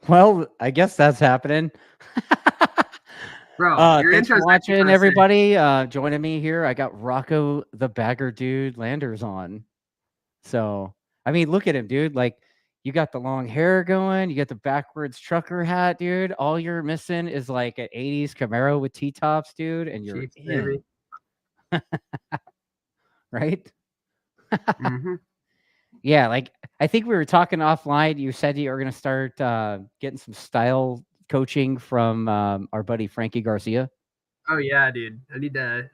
Well, I guess that's happening. Bro, your Thanks intro for is actually watching, kind of sick. everybody. Joining me here, I got Rocco the Bagger Dude Landers on. So, I mean, look at him, dude. Like, you got the long hair going, you got the backwards trucker hat, dude. All you're missing is like an 80s Camaro with T-tops, dude, and you're Chiefs, in, baby. right? Mm-hmm. Yeah, like I think we were talking offline. You said you were going to start getting some style coaching from our buddy Frankie Garcia. Oh yeah, dude. I need to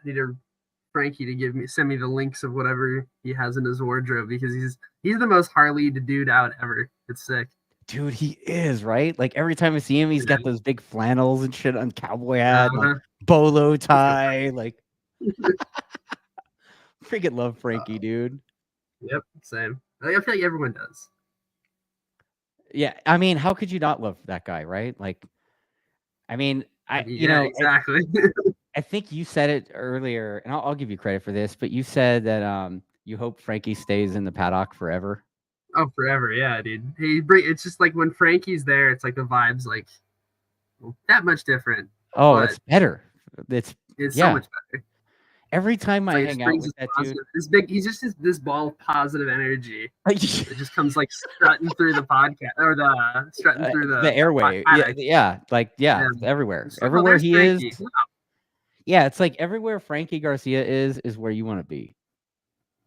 Frankie to send me the links of whatever he has in his wardrobe because he's the most Harley dude out ever. It's sick. Dude, he is, right? Like every time I see him, he's got Yeah. those big flannels and shit on, cowboy hat, and like Uh, bolo let's go, tie. Frankie. Like, freaking love Frankie, dude. Yep, same. I feel like everyone does. Yeah, I mean, how could you not love that guy, right? Like, I mean, I mean, yeah, exactly. I think you said it earlier, and I'll give you credit for this, but you said that you hope Frankie stays in the paddock forever. Oh, forever, yeah, dude. It's just like when Frankie's there, it's like the vibes like that much different, Oh, but it's better. It's it's so yeah. much better. Every time It's I like it hang just out brings with this that dude, positive, this big. He's just this ball of positive energy. It just comes like strutting through the podcast or the strutting through the airway, paddock. yeah, And everywhere, it's like, oh, everywhere there's he is. Frankie. Wow. Yeah, it's like everywhere Frankie Garcia is where you want to be,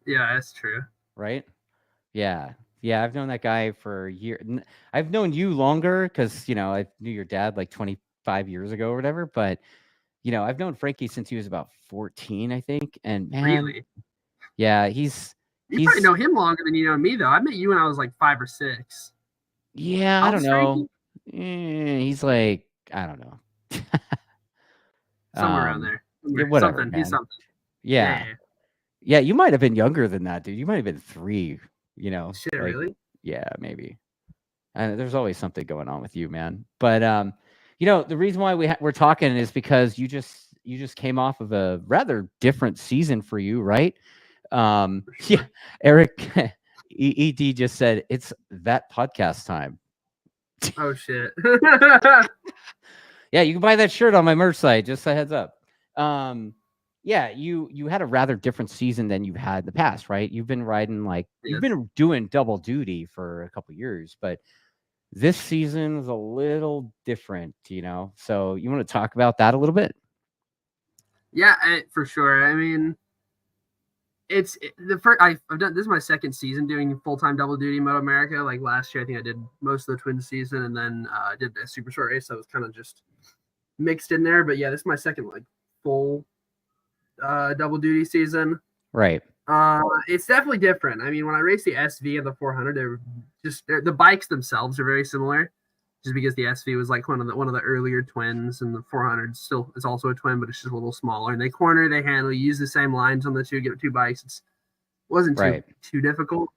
Yeah, that's true. right? Yeah, yeah. I've known that guy for years. I've known you longer because I knew your dad like 25 years ago or whatever. But I've known Frankie since he was about 14, I think. And man, Really, yeah, you probably he's know him longer than you know me, though. I met you when I was like 5 or 6. yeah. I How don't old's know. Frankie? He's like I don't know. Somewhere around um, there. yeah, Somewhere. whatever, Something. He's man. something. Yeah, Yeah, yeah, yeah. yeah. You might have been younger than that, dude. You might have been 3. Shit, Like really? yeah, maybe. And there's always something going on with you, man. But the reason why we're talking is because you just came off of a rather different season for you, right? For Yeah, sure. Eric ED just said it's that podcast time. Oh shit. Yeah, you can buy that shirt on my merch site. Just a heads up. Yeah, you had a rather different season than you've had in the past, right? You've been riding you've Yes. been doing double duty for a couple years, but this season is a little different, So you want to talk about that a little bit? Yeah, for sure. I mean, the first I've done this is my second season doing full time double duty Moto America. Like last year, I think I did most of the twin season, and then I did a super short race. So it was kind of just mixed in there. But yeah, this is my second like full double duty season. Right. It's definitely different. I mean, when I raced the SV and the 400, the bikes themselves are very similar. Just because the SV was like one of the earlier twins, and the 400 still is also a twin, but it's just a little smaller. And they corner, they handle, you use the same lines on the two bikes. It wasn't Right. too difficult.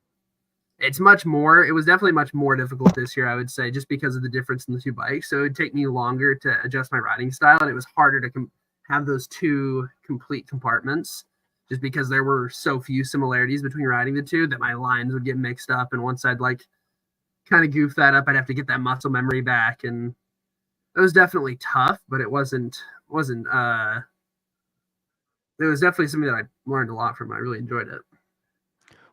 It's much more. It was definitely much more difficult this year, I would say, just because of the difference in the two bikes. So it would take me longer to adjust my riding style, and it was harder to have those two complete compartments, just because there were so few similarities between riding the two that my lines would get mixed up. And once I'd like kind of goof that up, I'd have to get that muscle memory back, and it was definitely tough, but it wasn't it was definitely something that I learned a lot from. I really enjoyed it.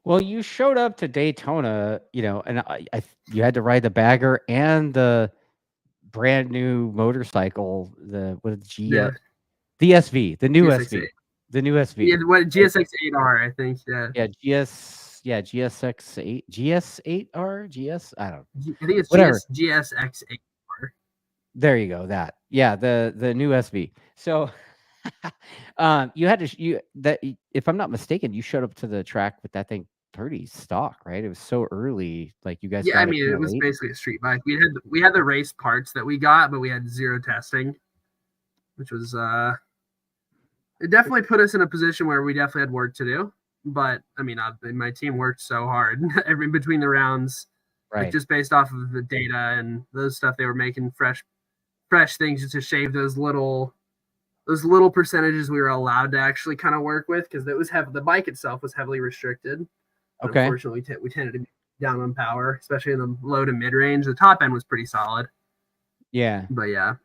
Well, you showed up to Daytona, and you had to ride the bagger and the brand new motorcycle, the Yeah, SV, the new GSX8. SV, the new Yeah, SV. what Right? GSX8R, I think. Yeah, GSX8, GS8R, I don't I think it's whatever. GSX8R. There you go. That the new SV. So, you had to if I'm not mistaken, you showed up to the track with that thing pretty stock, right? It was so early, like you guys Yeah, I got it mean, kind it of was late. basically a street bike. We had the race parts that we got, but we had zero testing, which was it definitely put us in a position where we definitely had work to do. But I mean, my team worked so hard every between the rounds, like Right. just based off of the data and those stuff. They were making fresh things to shave those little percentages we were allowed to actually kind of work with, because the bike itself was heavily restricted. And Okay. unfortunately, we tended to be down on power, especially in the low to mid range. The top end was pretty solid. Yeah. But yeah,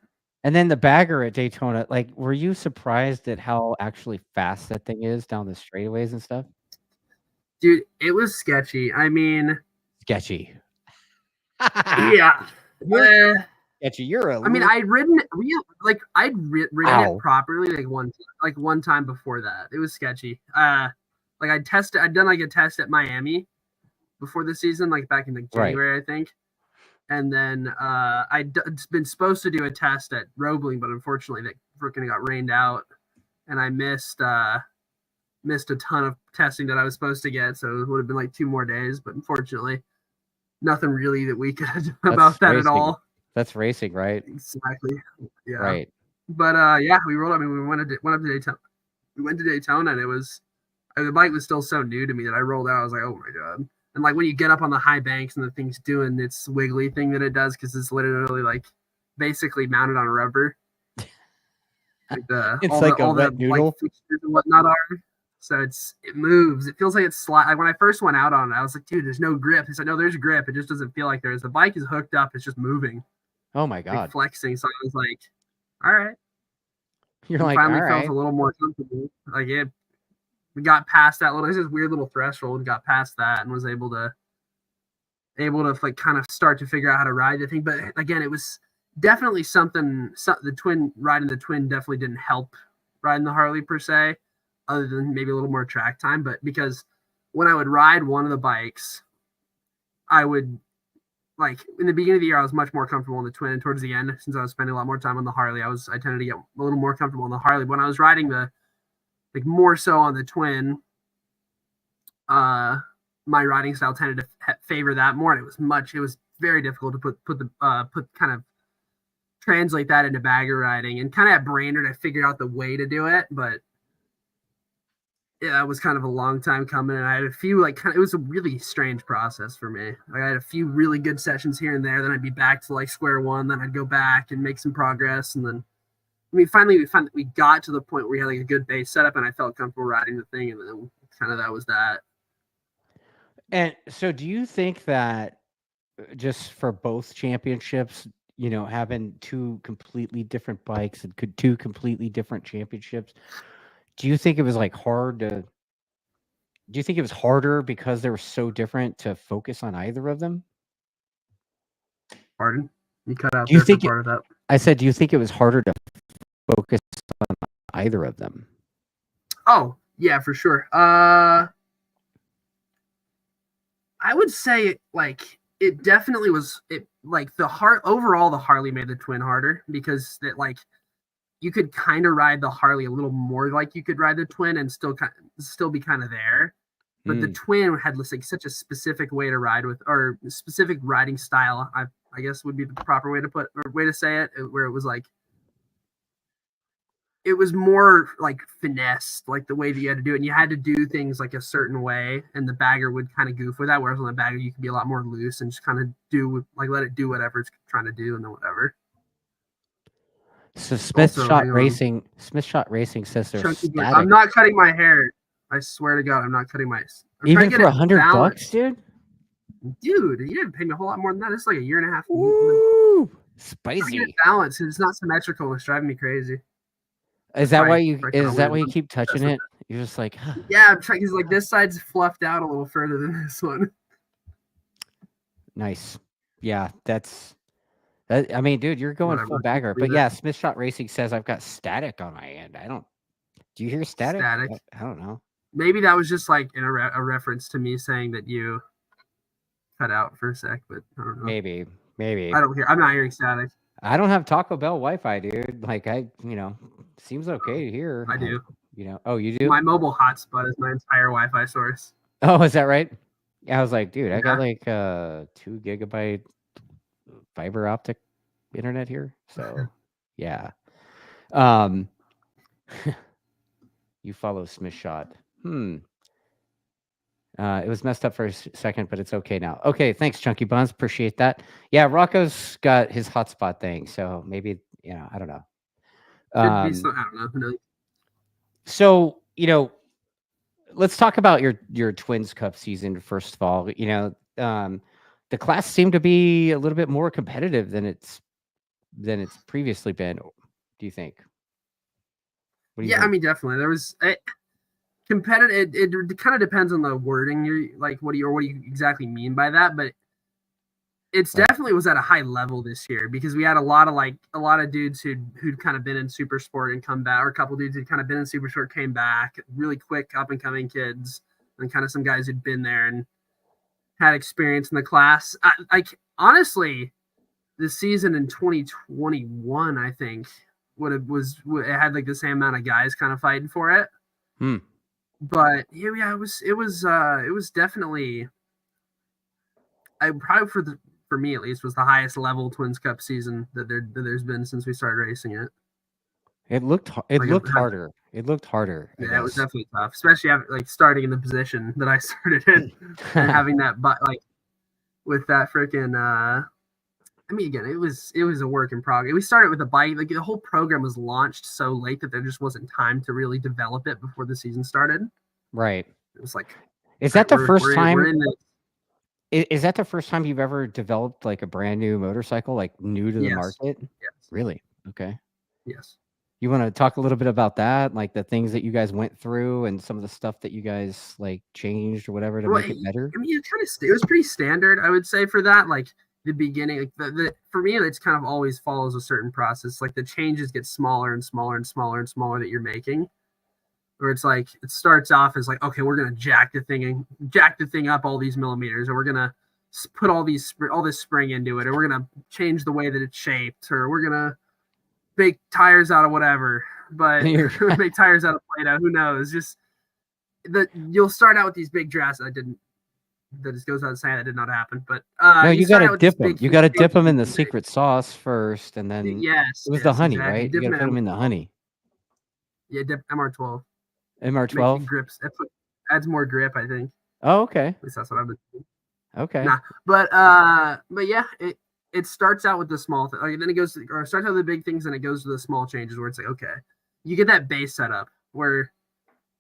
And then the bagger at Daytona, like, were you surprised at how actually fast that thing is down the straightaways and stuff? dude, it was sketchy. I mean, Sketchy. yeah. You're sketchy. You're a I mean, little I'd ridden it ow. properly one time before that. It was sketchy. Like I'd done like a test at Miami before the season, like back in like Right. January, I think. And then I'd been supposed to do a test at Roebling, but unfortunately that freaking got rained out, and I missed a ton of testing that I was supposed to get. So it would have been like 2 more days, but unfortunately, nothing really that we could do about that at racing. all. That's racing, right? Exactly. Yeah. Right. But yeah, we rolled. I mean, we went up to Daytona. We went to Daytona, and it was the bike was still so new to me that I rolled out. I was like, oh my god. And like when you get up on the high banks and the thing's doing its wiggly thing that it does, because it's literally like basically mounted on rubber. Like It's like a wet noodle. like fixtures and whatnot are. So it moves. It feels like it's like when I first went out on it, I was like, dude, there's no grip. He said, no, there's grip. It just doesn't feel like there is. The bike is hooked up. It's just moving. Oh my Like god. flexing. So I was like, all right. You're And like, finally all felt right. a little more comfortable. Like we got past that this weird little threshold and got past that and was able to like kind of start to figure out how to ride the thing. But again, it was definitely something. Riding the twin definitely didn't help riding the Harley per se, other than maybe a little more track time. But because when I would ride one of the bikes, I would like in the beginning of the year I was much more comfortable in the twin, and towards the end, since I was spending a lot more time on the Harley, I tended to get a little more comfortable on the Harley. When I was riding the like more so on the twin, my riding style tended to favor that more, and it was very difficult to put kind of translate that into bagger riding. And kind of at Brainerd I figured out the way to do it, but yeah, it was kind of a long time coming, and I had a few it was a really strange process for me. Like I had a few really good sessions here and there, then I'd be back to like square one, then I'd go back and make some progress, and then finally we got to the point where we had like a good base setup, and I felt comfortable riding the thing, and then kind of that was that. And so do you think that just for both championships, having two completely different bikes and two completely different championships, do you think it was like do you think it was harder because they were so different to focus on either of them? Pardon? You cut out Do you there for think part of that. I said, do you think it was harder to focus on either of them? Oh, yeah, for sure. I would say like it definitely was like overall the Harley made the twin harder, because that like you could kind of ride the Harley a little more like you could ride the twin and still be kind of there. But the twin had like such a specific way to ride with, or specific riding style, I guess would be the proper way to say it, where it was like it was more like finesse, like the way that you had to do it. And you had to do things like a certain way, and the bagger would kind of goof with that. Whereas on the bagger, you could be a lot more loose and just kind of let it do whatever it's trying to do, and then whatever. So Smith Shot Racing says they're Chunky static. I'm not cutting my hair. I swear to God, I'm not cutting my. Even for $100, dude. Dude, you didn't pay me a whole lot more than that. It's like a year and a half. Ooh, spicy. Balance. It's not symmetrical. It's driving me crazy. Is that why you keep touching it? You're just like, huh. Yeah, I'm trying, because like this side's fluffed out a little further than this one. Nice. Yeah, I mean, dude, you're going full bagger. But yeah, Smith Shot Racing says I've got static on my end. Do you hear static? I don't know. Maybe that was just like in a reference to me saying that you cut out for a sec, but I don't know. Maybe. I'm not hearing static. I don't have Taco Bell Wi-Fi, dude. Like seems okay here. I do. Oh, you do? My mobile hotspot is my entire Wi-Fi source. Oh, is that right? Yeah, I was like, dude, I got like 2 GB fiber optic internet here. So yeah. You follow Smith Shot. It was messed up for a second, but it's okay now. Okay, thanks, Chunky Buns. Appreciate that. Yeah, Rocco's got his hotspot thing, so maybe I don't know. I don't know. Who knows? So let's talk about your Twins Cup season first of all. The class seemed to be a little bit more competitive than it's than it's previously been. Do you think? What do you Yeah, I think? mean, definitely. There was competitive. It kind of depends on the wording. You're like, what do you exactly mean by that? But it's Right. definitely was at a high level this year because we had a lot of dudes who'd kind of been in super sport and come back, or a couple dudes who'd kind of been in super sport came back, really quick up and coming kids, and kind of some guys who'd been there and had experience in the class. Honestly, the season in 2021, I think it had like the same amount of guys kind of fighting for it. Hmm. But yeah, it was definitely I probably for me at least was the highest level Twins Cup season that there's been since we started racing it. It looked Like harder. It looked harder, I yeah, it was guess. definitely tough, especially like starting in the position that I started in and having that like with that freaking I mean, again, it was a work in progress. We started with a bike. Like the whole program was launched so late that there just wasn't time to really develop it before the season started. Right. It was like, Is all that right, the first we're time? in this. Is that the first time you've ever developed like a brand new motorcycle, like new to the Yes, market? yes, Really? Okay. yes. You want to talk a little bit about that, like the things that you guys went through and some of the stuff that you guys like changed or whatever to Well, make it better? I mean, it was pretty standard, I would say, for that. Like the beginning, like for me, it's kind of always follows a certain process. Like the changes get smaller and smaller and smaller and smaller that you're making. Where it's like it starts off as like, okay, we're gonna jack the thing up all these millimeters, or we're gonna put all this spring into it, or we're gonna change the way that it's shaped, or we're gonna make tires out of whatever. But make tires out of Play-Doh, who knows? Just you'll start out with these big drafts. That just goes without saying that did not happen. But No, you you got start to out with these dip them. big You got to dip them in the changes. secret sauce first, and then Yes, it was the honey, exactly. right? You Dip got to them put them in the MR12. honey. Yeah, dip MR12. Makes the MR12. grips. Adds more grip, I think. Oh, okay. At least that's what I've been doing. Okay. But yeah, it starts out with the small thing. Like, then it goes or starts out with the big things, and it goes to the small changes where it's like, okay, you get that base setup where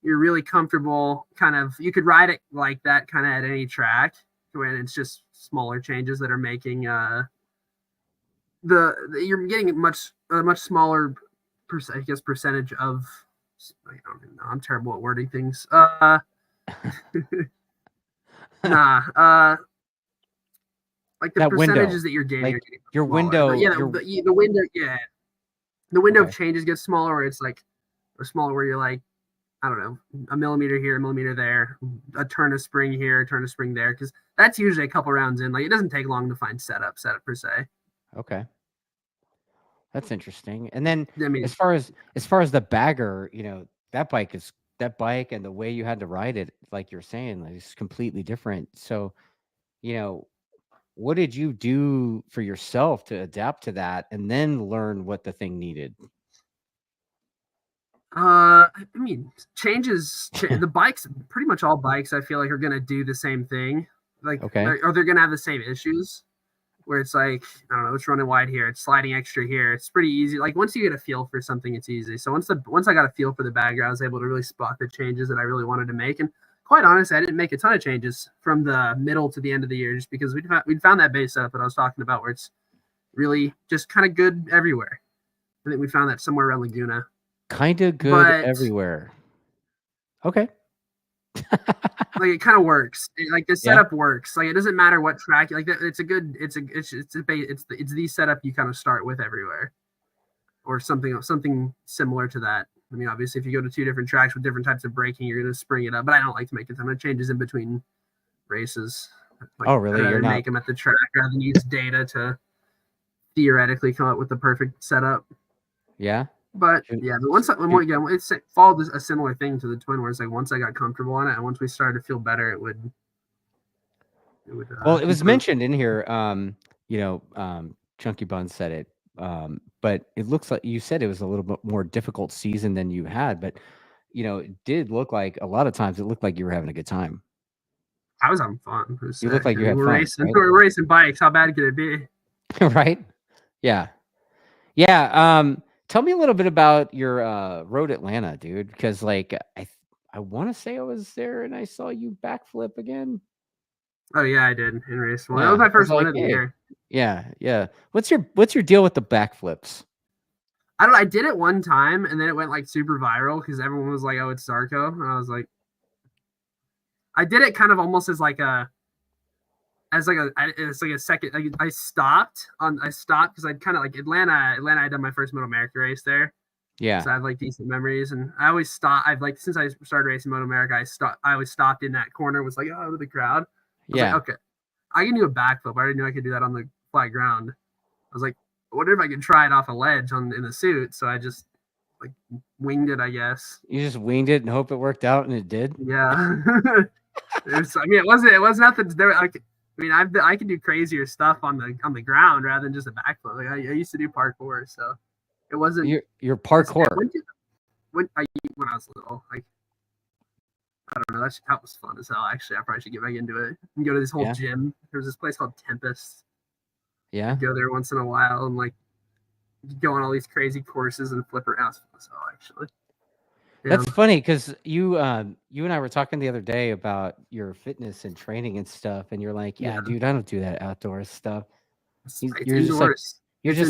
you're really comfortable. Kind of, you could ride it like that, kind of at any track, when it's just smaller changes that are making you're getting a much smaller percentage of. I don't even know. I'm terrible at wording things. Like the That window, percentages that you're getting like are getting your smaller. But window, yeah, your the window, the window okay. of changes gets smaller. Where it's like, or smaller where you're like, I don't know, a millimeter here, a millimeter there, a turn of spring here, a turn of spring there, because that's usually a couple rounds in. Like it doesn't take long to find setup per se. Okay. That's interesting. And then I mean, as far as the bagger, that bike and the way you had to ride it, like you're saying, like, it's completely different. So, what did you do for yourself to adapt to that and then learn what the thing needed? I mean, the bikes, pretty much all bikes, I feel like are gonna do the same thing. Like, Okay. they're gonna have the same issues. Where it's like, I don't know, it's running wide here, it's sliding extra here. It's pretty easy. Like once you get a feel for something, it's easy. So once I got a feel for the bagger, I was able to really spot the changes that I really wanted to make. And quite honestly, I didn't make a ton of changes from the middle to the end of the year, just because we'd found that base setup that I was talking about, where it's really just kind of good everywhere. I think we found that somewhere around Laguna. Kind of good But everywhere. Okay. like it kind of works. Like the Yeah. setup works. Like it doesn't matter what track. Like it's the setup you kind of start with everywhere, or something similar to that. I mean, obviously, if you go to two different tracks with different types of braking, you're going to spring it up. But I don't like to make a ton of changes in between races. Like, Oh, really? I'd You're rather not. make them at the track rather than use data to theoretically come up with the perfect setup. Yeah. But yeah, it followed a similar thing to the twin, where it's like once I got comfortable on it, and once we started to feel better, it would. Well, it was Improve. mentioned in here. Chunky Bun said it. But it looks like you said it was a little bit more difficult season than you had. But it did look like a lot of times it looked like you were having a good time. I was having fun. You look like you had we're fun, racing. right? We're racing bikes. How bad could it be? Right? Yeah. Yeah. Tell me a little bit about your road Atlanta, dude. Because like I want to say I was there and I saw you backflip again. Oh yeah, I did in race one. Yeah, That was my I was first win like, of the hey, year. Yeah. What's your deal with the backflips? I don't know. I did it one time and then it went like super viral because everyone was like, "Oh, it's Zarko," and I was like, I did it kind of almost as like it's like a second. I stopped because I'd kind of like Atlanta. I done my first Moto America race there, Yeah. so I have like decent memories. And I always stop. I've like since I started racing Moto America, I always stopped in that corner. Was like, oh, with the crowd. I was like, Yeah. okay, I can do a backflip. I already knew I could do that on the flat ground. I was like, I wonder if I could try it off a ledge in the suit. So I just like winged it, I guess. You just winged it and hope it worked out, and it did. Yeah. It wasn't nothing. There, like, I mean, I can do crazier stuff on the ground rather than just a backflip. Like I used to do parkour, so it wasn't. You're parkour. When I was little, like I don't know, that was fun as hell. Actually, I probably should get back into it and go to this whole gym. There was this place called Tempest. Yeah, I'd go there once in a while and like go on all these crazy courses and flip around. So actually. Yeah. That's funny because you and I were talking the other day about your fitness and training and stuff, and you're like, "Yeah, dude, I don't do that outdoor stuff." You're just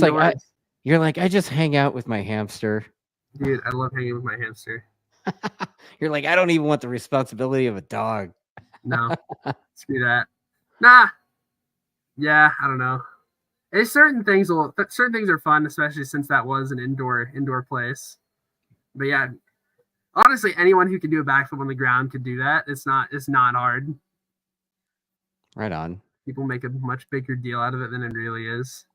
like, I just hang out with my hamster. Dude, I love hanging with my hamster. You're like, I don't even want the responsibility of a dog. No, screw that. Nah. Yeah, I don't know. Certain things are fun, especially since that was an indoor place. But yeah, honestly, anyone who can do a backflip on the ground could do that. It's not hard. Right on. People make a much bigger deal out of it than it really is.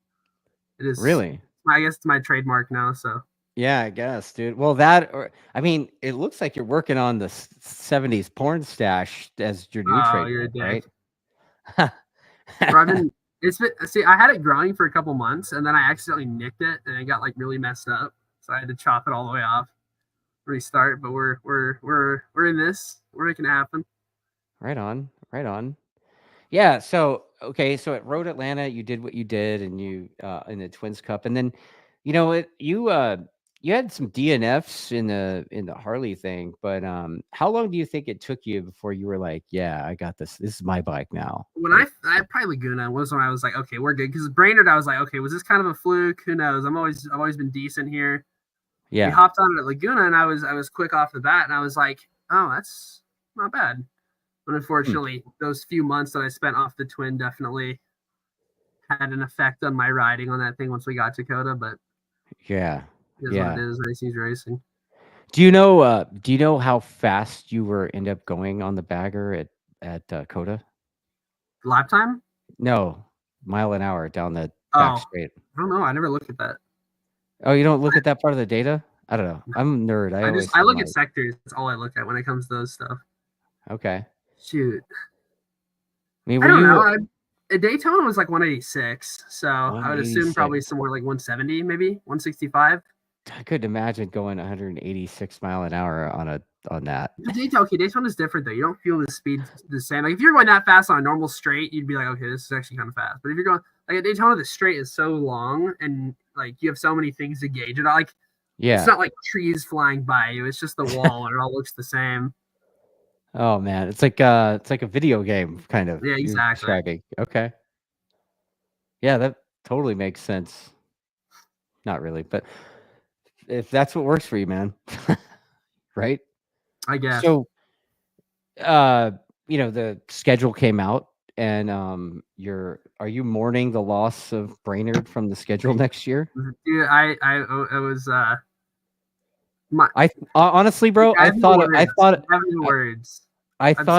It is really. I guess it's my trademark now. So yeah, I guess, dude. Well, I mean, it looks like you're working on the '70s porn stash as your new trademark, you're a dick. right? I had it growing for a couple months, and then I accidentally nicked it, and it got like really messed up. So I had to chop it all the way off, restart. But we're in this. We're making it happen. Right on. Yeah. So okay. So at Road Atlanta, you did what you did, and you in the Twins Cup, and then you had some DNFs in the Harley thing. But how long do you think it took you before you were like, yeah, I got this. This is my bike now. When I probably Laguna was when I was like, okay, we're good. Because Brainerd, I was like, okay, was this kind of a fluke? Who knows? I've always been decent here. Yeah. We hopped on it at Laguna, and I was quick off the bat, and I was like, oh, that's not bad. But unfortunately, those few months that I spent off the Twin definitely had an effect on my riding on that thing once we got to Coda. But yeah, what it is. Racing's racing. Do you know how fast you end up going on the bagger at Coda? Lap time? No, mile an hour down the back straight. I don't know. I never looked at that. Oh, you don't look at that part of the data? I don't know. I'm a nerd. I look at sectors. That's all I look at when it comes to those stuff. Okay. Shoot. I mean, I don't know. Daytona was like 186, so I would assume probably somewhere like 170, maybe 165. I couldn't imagine going 186 mile an hour on that. Daytona is different though. You don't feel the speed the same. Like if you're going that fast on a normal straight, you'd be like, okay, this is actually kind of fast. But if you're going like at Daytona, the straight is so long and like you have so many things to gauge it. Like it's not like trees flying by you. It's just the wall, and it all looks the same. Oh man, it's like a video game kind of. Yeah, exactly. Okay. Yeah, that totally makes sense. Not really, but if that's what works for you, man, right? I guess. So, the schedule came out, and are you mourning the loss of Brainerd from the schedule next year? Yeah, it was. Honestly, bro, I thought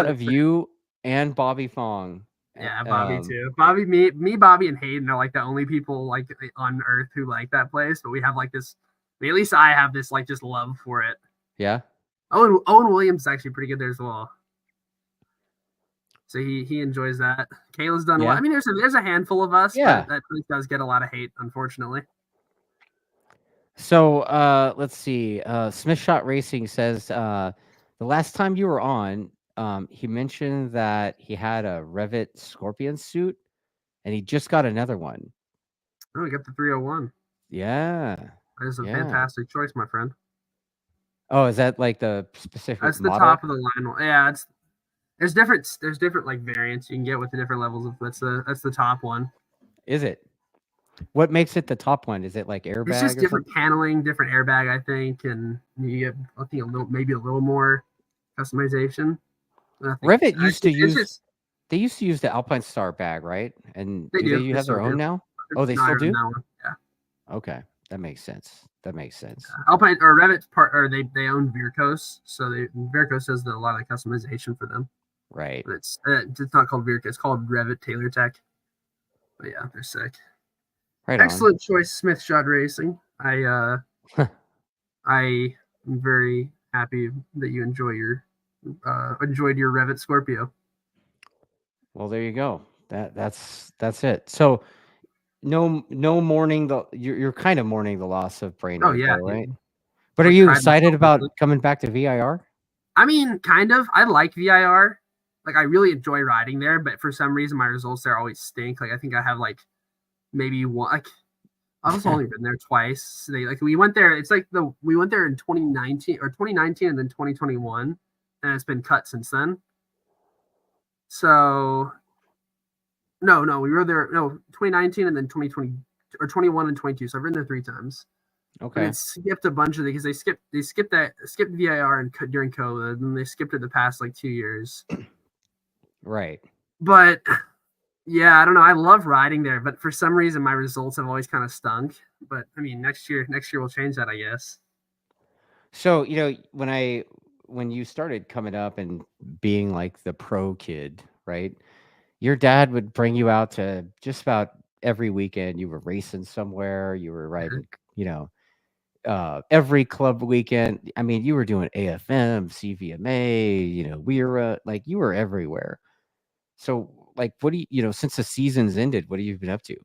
of you and Bobby Fong. Yeah, Bobby too. Bobby, and Hayden are like the only people like on Earth who like that place. But we have like this. At least I have this like just love for it. Yeah. Owen Williams is actually pretty good there as well. So he enjoys that. Kayla's done well. I mean, there's a handful of us, but that place does get a lot of hate, unfortunately. So let's see. Smith Shot Racing says the last time you were on, he mentioned that he had a Revit Scorpion suit, and he just got another one. Oh, he got the 301. Yeah. That is a fantastic choice, my friend. Oh, is that like the specific That's the model? Top of the line. Yeah, there's different like variants you can get with the different levels of that's the top one. Is it? What makes it the top one? Is it like It's airbag just or different something? paneling, different airbag, I think, and you get I think maybe a little more customization. I think Revit used to it's use just they used to use the Alpine Star bag, right? And they do do. they They have still their own do. now? Oh, they Not still on do? that one. Yeah. Okay, that makes sense. That makes sense. Alpine or Revit's part, or they own Vircos, so Vircos does a lot of customization for them. Right. But it's not called Virco, it's called Revit Taylor Tech. But yeah, they're sick. Right on. Excellent choice, Smith Shot Racing. I am very happy that you enjoyed your Revit Scorpio. Well, there you go. That's it. So no mourning you're kind of mourning the loss of Oh Brainerd yeah, though, right? dude. But are I you cried excited myself to about sleep. coming back to VIR? I mean, kind of. I like VIR. Like I really enjoy riding there, but for some reason my results there always stink. Like I think I have like maybe one. Like I've also only been there twice. We went there. It's like we went there in 2019 and then 2021, and it's been cut since then. So no, we were there 2019 and then 2020 or 21 and 22. So I've been there 3 times. But Okay. it skipped a bunch of because they skipped VIR and during COVID, and they skipped it the past like 2 years. Right. But yeah, I don't know. I love riding there, but for some reason my results have always kind of stunk. But I mean, next year we'll change that, I guess. So, when you started coming up and being like the pro kid, right? Your dad would bring you out to just about every weekend. You were racing somewhere, you were riding, every club weekend. I mean, you were doing AFM, CVMA, WERA, like you were everywhere. So, like, what do since the season's ended, what have you been up to?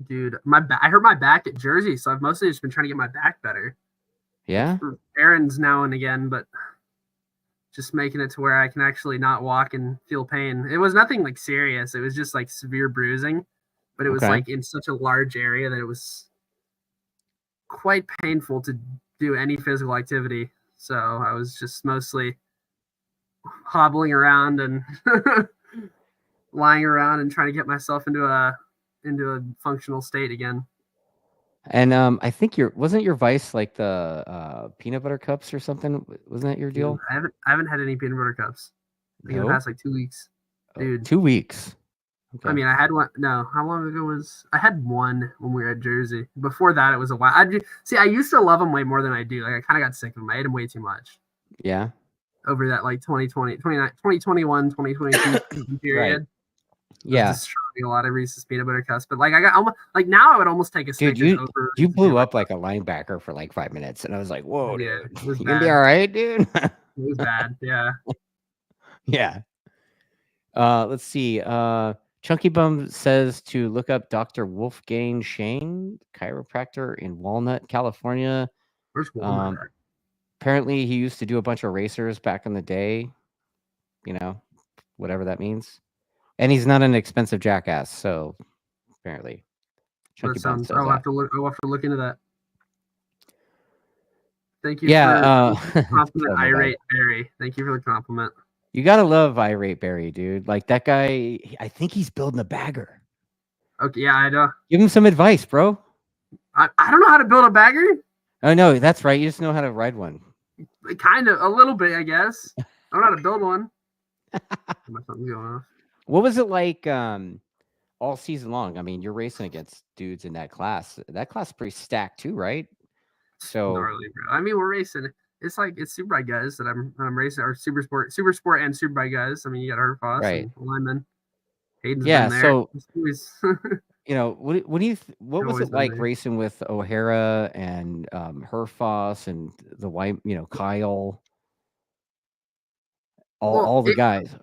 Dude, I hurt my back at Jersey, so I've mostly just been trying to get my back better. Yeah. Errands now and again, but just making it to where I can actually not walk and feel pain. It was nothing like serious. It was just like severe bruising, but it was Okay. like in such a large area that it was quite painful to do any physical activity. So I was just mostly hobbling around and lying around and trying to get myself into a functional state again. And I think wasn't your vice like the peanut butter cups or something? Wasn't that your deal? I haven't had any peanut butter cups like in the No. past like 2 weeks, Oh, dude. 2 weeks. I Okay. mean, I had one. No, how long ago was I had one when we were at Jersey. Before that, it was a while. I used to love them way more than I do. Like I kind of got sick of them. I ate them way too much Yeah. over that like 2021, 2022 period. Right. Yeah. Was destroying a lot of Reese's peanut butter cups. But like I got almost like now I would almost take a Dude, Snickers over you Reese's peanut blew butter up like a linebacker for like 5 minutes, and I was like, "Whoa, cups. Yeah, dude, it was you gonna be bad. all right, dude?" It was bad. Yeah. Yeah. Let's see. Chunky Bum says to look up Dr. Wolfgang Shane, chiropractor in Walnut, California. Where's Walnut at? Apparently, he used to do a bunch of racers back in the day. Whatever that means. And he's not an expensive jackass, so apparently, Chunky Bum says I'll that. have to look into that. Thank you Yeah. for the compliment, Tell me about Irate it. Barry. Thank you for the compliment. You gotta love Irate Barry, dude. Like that guy, I think he's building a bagger. Okay, yeah, I know. Give him some advice, bro. I don't know how to build a bagger. Oh no, that's right. You just know how to ride one. Kind of, a little bit, I guess. I don't know how to build one. Something's going off. What was it like all season long? I mean, you're racing against dudes in that class. That class is pretty stacked too, right? So Gnarly, bro. I mean, we're racing. It's Superbike guys that I'm racing, or Super Sport and Superbike guys. I mean, you got Herfoss right. and Lyman. Hayden's Yeah. been there. So Always, what was always it been like there. racing with O'Hara and Herfoss and the white, Kyle, all the guys,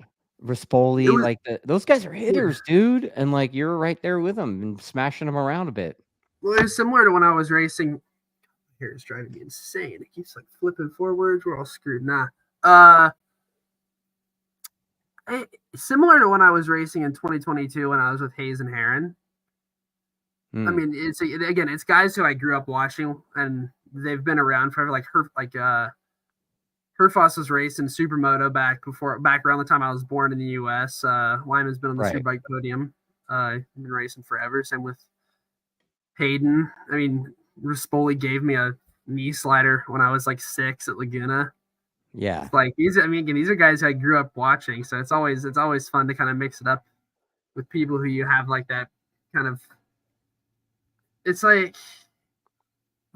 Rispoli, like those guys are hitters, dude, and like you're right there with them and smashing them around a bit. Well, it was similar to when I was racing. Here, it's driving me insane. It keeps like flipping forwards. We're all screwed. Similar to when I was racing in 2022 when I was with Hayes and Heron. I mean, it's guys who I grew up watching, and they've been around forever. Herfoss was racing Supermoto back around the time I was born in the U.S. Wyman's been on the Superbike podium. Been racing forever. Same with Hayden. I mean, Rispoli gave me a knee slider when I was like 6 at Laguna. Yeah. It's like these. I mean, again, these are guys I grew up watching, so it's always fun to kind of mix it up with people who you have like that kind of. It's like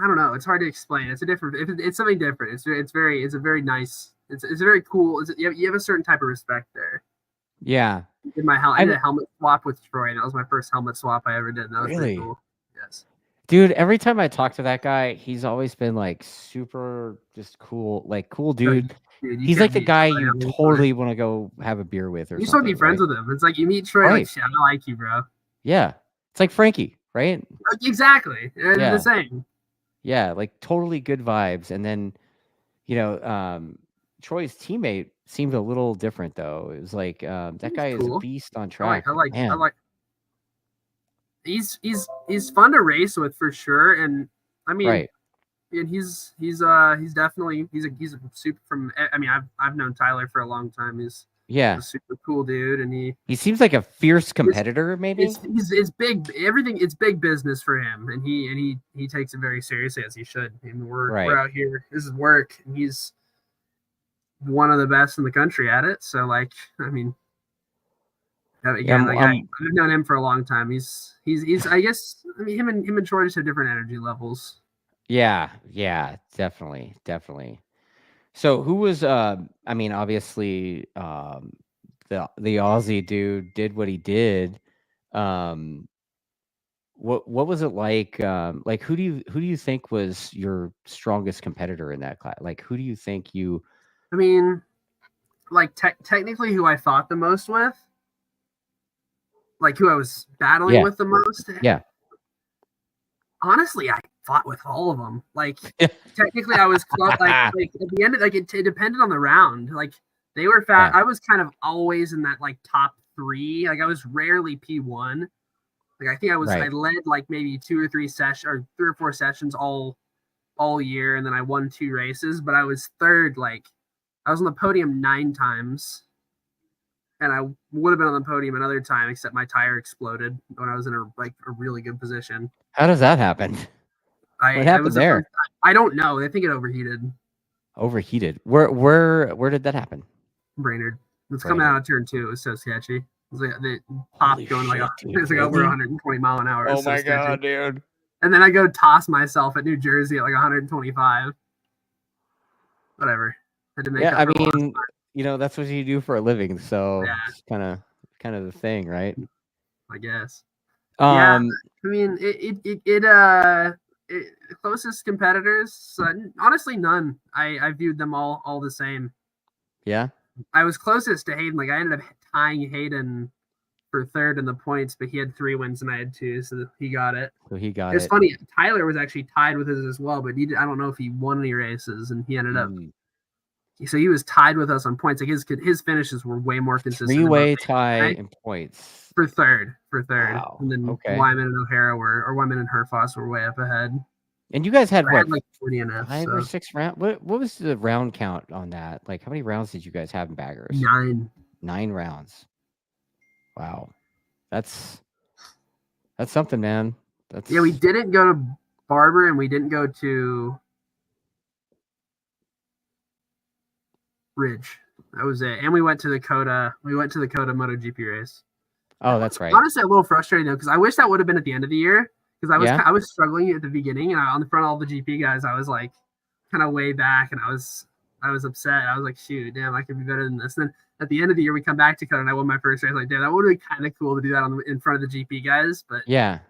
I don't know. It's hard to explain. It's a different. It's something different. It's a very nice. It's a very cool. You have a certain type of respect there. Yeah. Did my I did a helmet swap with Troy, and that was my first helmet swap I ever did. And that was Really? pretty cool. Yes. Dude, every time I talk to that guy, he's always been like super just cool, like cool dude. He's like the guy you totally want to go have a beer with or you something. You be friends with him. It's like you meet Troy, like, shit, I like you, bro. Yeah. It's like Frankie, right? Exactly. Yeah. The same. Yeah, like totally good vibes. And then, Troy's teammate seemed a little different though. It was like that guy is a beast on track. I like. He's fun to race with for sure, and I mean, and he's definitely he's a super from. I mean, I've known Tyler for a long time. He's a super cool dude, and he seems like a fierce competitor. Maybe it's big. Everything it's big business for him, and he takes it very seriously as he should. I mean, we're out here. This is work, and he's one of the best in the country at it. So, like, I mean. Again, I've known him for a long time. He's I guess I mean him and Troy just have different energy levels. Yeah, definitely. So who was I mean obviously the Aussie dude did what he did. What was it like? Like who do you think was your strongest competitor in that class? Like who do you think you? I mean, like technically, who I fought the most with. Like who I was battling with the most. Yeah. Honestly, I fought with all of them. Like technically, I was close. Like at the end, it depended on the round. Like they were fat. Yeah. I was kind of always in that like top 3. Like I was rarely P1. Like I think I was. I led like maybe 2 or 3 sessions or 3 or 4 sessions all year, and then I won 2 races. But I was third. Like I was on the podium 9 times. And I would have been on the podium another time, except my tire exploded when I was in a really good position. How does that happen? What happened there? I don't know. I think it overheated. Overheated. Where did that happen? Brainerd. It's coming out of turn 2. It was so sketchy. It was like the top going it's like over 120 mile an hour. Oh my god, dude! And then I go toss myself at New Jersey at like 125. Whatever. Had to make I mean. That's what you do for a living, so it's kind of the thing, right? I guess. I mean, it closest competitors, honestly, none. I viewed them all the same. Yeah. I was closest to Hayden. Like I ended up tying Hayden for third in the points, but he had 3 wins and I had 2, so he got it. It's funny. Tyler was actually tied with us as well, but I don't know if he won any races, and he ended up. So he was tied with us on points. Like his finishes were way more consistent. 3-way tie in points for third. Wow. And then Wyman and O'Hara Wyman and Herfoss were way up ahead. And you guys had what? Like 40 and F, 5 or 6 rounds. What was the round count on that? Like how many rounds did you guys have in baggers? 9. 9 rounds. Wow, that's something, man. We didn't go to Barber and we didn't go to. Ridge. That was it. And we went to the Dakota. MotoGP race. Oh, that's right. Honestly, a little frustrating though, because I wish that would have been at the end of the year. Because I was struggling at the beginning, and on the front of all the GP guys, I was like kind of way back, and I was upset. I was like, shoot, damn, I could be better than this. And then at the end of the year, we come back to Dakota, and I won my first race. Like, damn, that would have been kind of cool to do that in front of the GP guys. But yeah,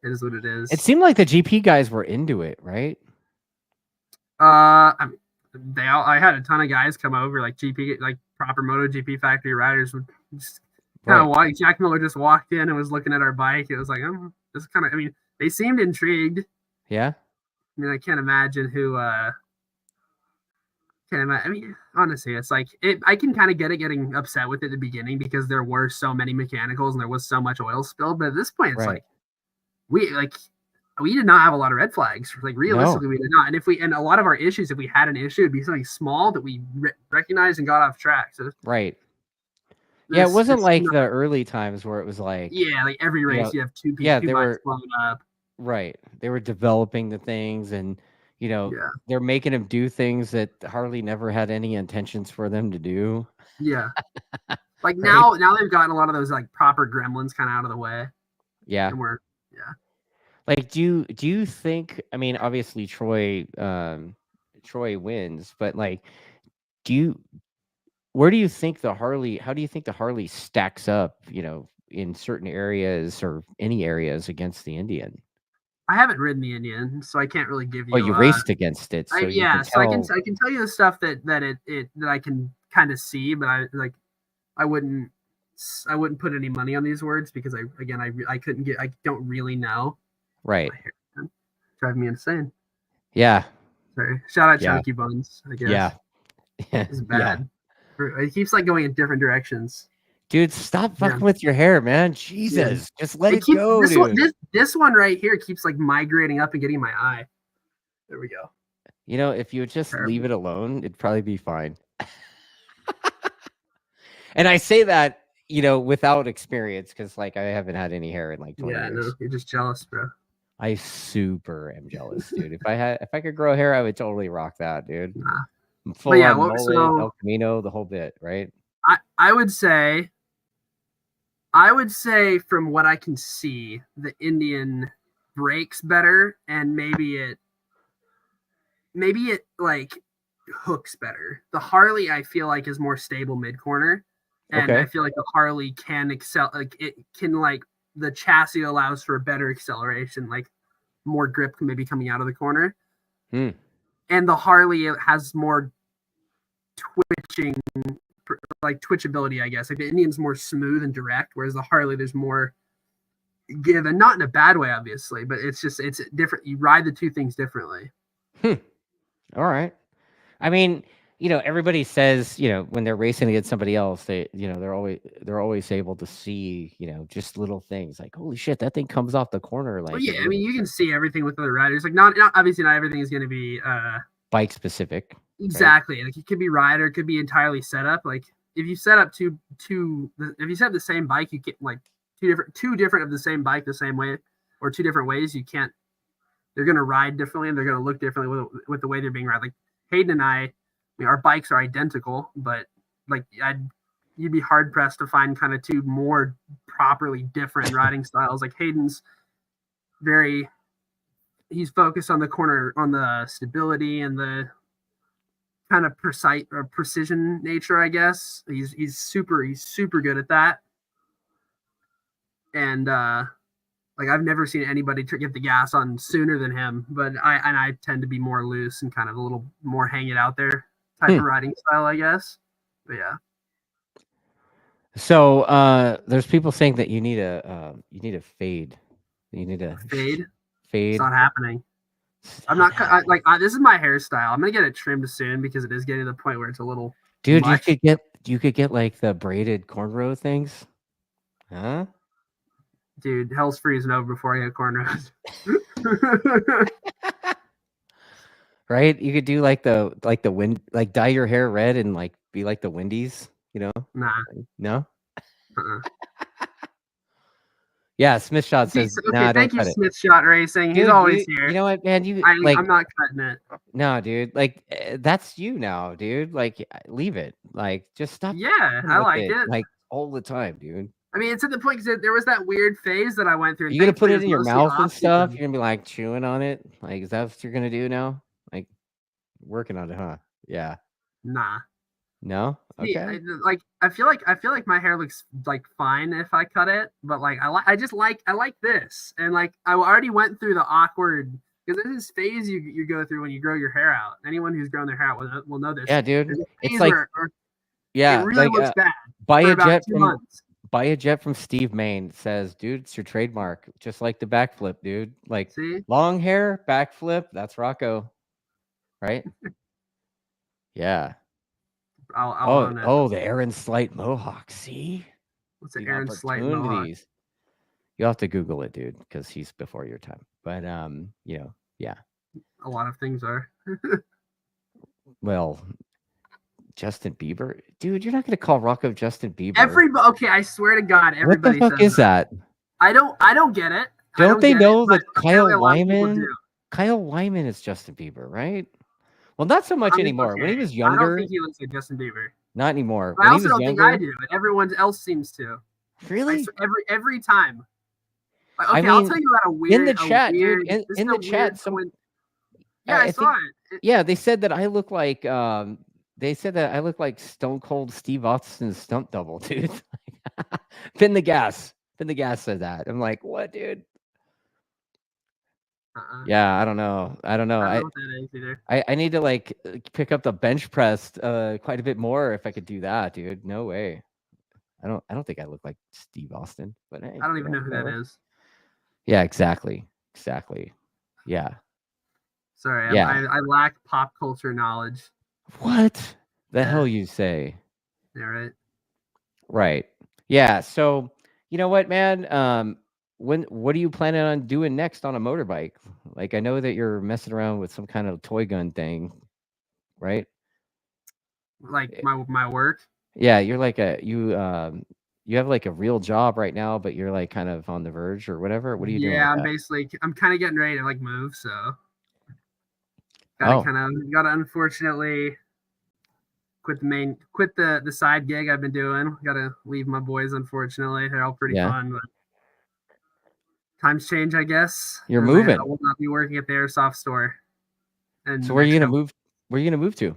it is what it is. It seemed like the GP guys were into it, right? I mean. I had a ton of guys come over, like GP, like proper MotoGP factory riders would just kind of walk. Jack Miller just walked in and was looking at our bike. It was like, this kind of. I mean, they seemed intrigued. Yeah. I mean, I can't imagine who. I mean, honestly, it's like I can kind of get it getting upset with it at the beginning because there were so many mechanicals and there was so much oil spilled. But at this point, it's like we did not have a lot of red flags. Like realistically, we did not. And a lot of our issues, if we had an issue, it'd be something small that we recognized and got off track. So Yeah, it This wasn't it's like not, the early times where it was like, yeah, like every you race know, you have two yeah, two they bikes were blowing up. right. They were developing the things, and Yeah, they're making them do things that Harley never had any intentions for them to do. yeah. Like Right? now they've gotten a lot of those like proper gremlins kind of out of the way, Yeah. and we're yeah. Like, do you think? I mean, obviously Troy wins, but like, do you? Where do you think the Harley? How do you think the Harley stacks up? In certain areas or any areas against the Indian? I haven't ridden the Indian, so I can't really give Well, you. you raced against it, so you Yeah, can so tell. I can tell you the stuff that I can kind of see, but I wouldn't I wouldn't put any money on these words because I couldn't get I don't really know. Right. My hair driving me insane. Yeah. Sorry. Shout out Yeah. Chunky Buns. I Yeah. guess this is Yeah. bad. It keeps like going in different directions. Dude, stop Yeah. fucking with your hair, man. Yeah. Jesus. Just let It it keeps go, dude. this one right here keeps like migrating up and getting my eye. There we go. If you would just leave Terrible. it alone, it'd probably be fine. And I say that, without experience, because like I haven't had any hair in like 20 Yeah, no, years. you're just jealous, bro. I super am jealous, dude. If I could grow hair, I would totally rock that, dude. Nah. Full But yeah, on mullet, El Camino, the whole bit, right? I would say from what I can see, the Indian breaks better and maybe it like hooks better. The Harley I feel like is more stable mid corner, and I Okay. feel like the Harley can excel. Like it can like the chassis allows for better acceleration, like more grip maybe coming out of the corner, Hmm. and the Harley has more twitching, like twitchability. I guess like the Indian's more smooth and direct, whereas the Harley there's more give, and not in a bad way, obviously, but it's different. You ride the two things differently. All right. I mean, everybody says, when they're racing against somebody else, they're always able to see, just little things like, holy shit, that thing comes off the corner Well, like yeah, it I mean, was you can see everything with other riders. Like, not obviously, not everything is going to be bike specific. exactly. Right? Like, it could be rider, it could be entirely set up. Like, if you set up if you set up the same bike, you get like two different of the same bike the same way, or two different ways. You can't. They're going to ride differently, and they're going to look differently with the way they're being ride. Like Hayden and I mean, our bikes are identical, but like you'd be hard pressed to find kind of two more properly different riding styles. Like Hayden's he's focused on the stability and the kind of precise or precision nature, I guess. He's super good at that. And like I've never seen anybody get the gas on sooner than him, but I tend to be more loose and kind of a little more hang it out there type of riding style, I guess. But yeah. So there's people saying that you need a fade. You need a Fade. Fade. It's not happening. I'm not this is my hairstyle. I'm gonna get it trimmed soon because it is getting to the point where it's a little. Dude, much. you could get like the braided cornrow things, huh? Dude, hell's freezing over before I get cornrows. Right? You could do like the wind, like dye your hair red and like be like the Windies, Nah. No. Yeah, Smith Shot says, okay, "Nah, thank don't you, cut it." Smith Shot Racing. He's Dude, always here. You know what, man? I'm not cutting it. No, dude. Like that's you now, dude. Like leave it. Like just stop. Yeah, I like it. Like all the time, dude. I mean, it's at the point because there was that weird phase that I went through. You gonna put it in your mouth and stuff? You're gonna be like chewing on it? Like, is that what you're gonna do now? Like, working on it, huh? Yeah. Nah. No. Okay. I feel like my hair looks like fine if I cut it, but like I like this, and like I already went through the awkward because there's this phase you go through when you grow your hair out. Anyone who's grown their hair out will know this. Yeah, dude. It's like yeah, it really looks bad. Buy a jet from Steve Main. Says, dude, it's your trademark, just like the backflip, dude. Like long hair backflip. That's Rocco, right? Yeah. I'll own it. Oh, the Aaron Slight mohawk. See, what's an Aaron Slight mohawk? You have to Google it, dude, because he's before your time. But yeah. A lot of things are. Well, Justin Bieber, dude. You're not gonna call Rocco Justin Bieber. Okay, I swear to God, everybody What the fuck is that? I don't get it. Don't they know that Kyle Wyman? Kyle Wyman is Justin Bieber, right? Well, not so much anymore. Okay. When he was I younger, don't think he looks like Justin Bieber. not anymore. I also don't think I do, but everyone else seems to. Really? Every time. Okay, I mean, I'll tell you about a weird in the chat, dude. In the chat, I saw it. Yeah, they said that I look like Stone Cold Steve Austin's stunt double, dude. Pin the gas said that. I'm like, what, dude? Yeah, I don't know. I don't know what that is either. I need to like pick up the bench press quite a bit more if I could do that, dude. No way. I don't think I look like Steve Austin, but hey, I don't even know who that is. Yeah, exactly. Yeah. Sorry, yeah. I lack pop culture knowledge. What the hell you say? Yeah, right. Right. Yeah. So you know what, man? What are you planning on doing next on a motorbike? Like, I know that you're messing around with some kind of toy gun thing, right? Like my work. Yeah, you're like you have like a real job right now, but you're like kind of on the verge or whatever. What are you doing? Yeah, I'm kind of getting ready to like move, so gotta unfortunately quit the side gig I've been doing. Gotta leave my boys, unfortunately. They're all pretty fun, but times change, I guess. You're moving. I will not be working at the airsoft store. And so where are you gonna move? Where are you gonna move to?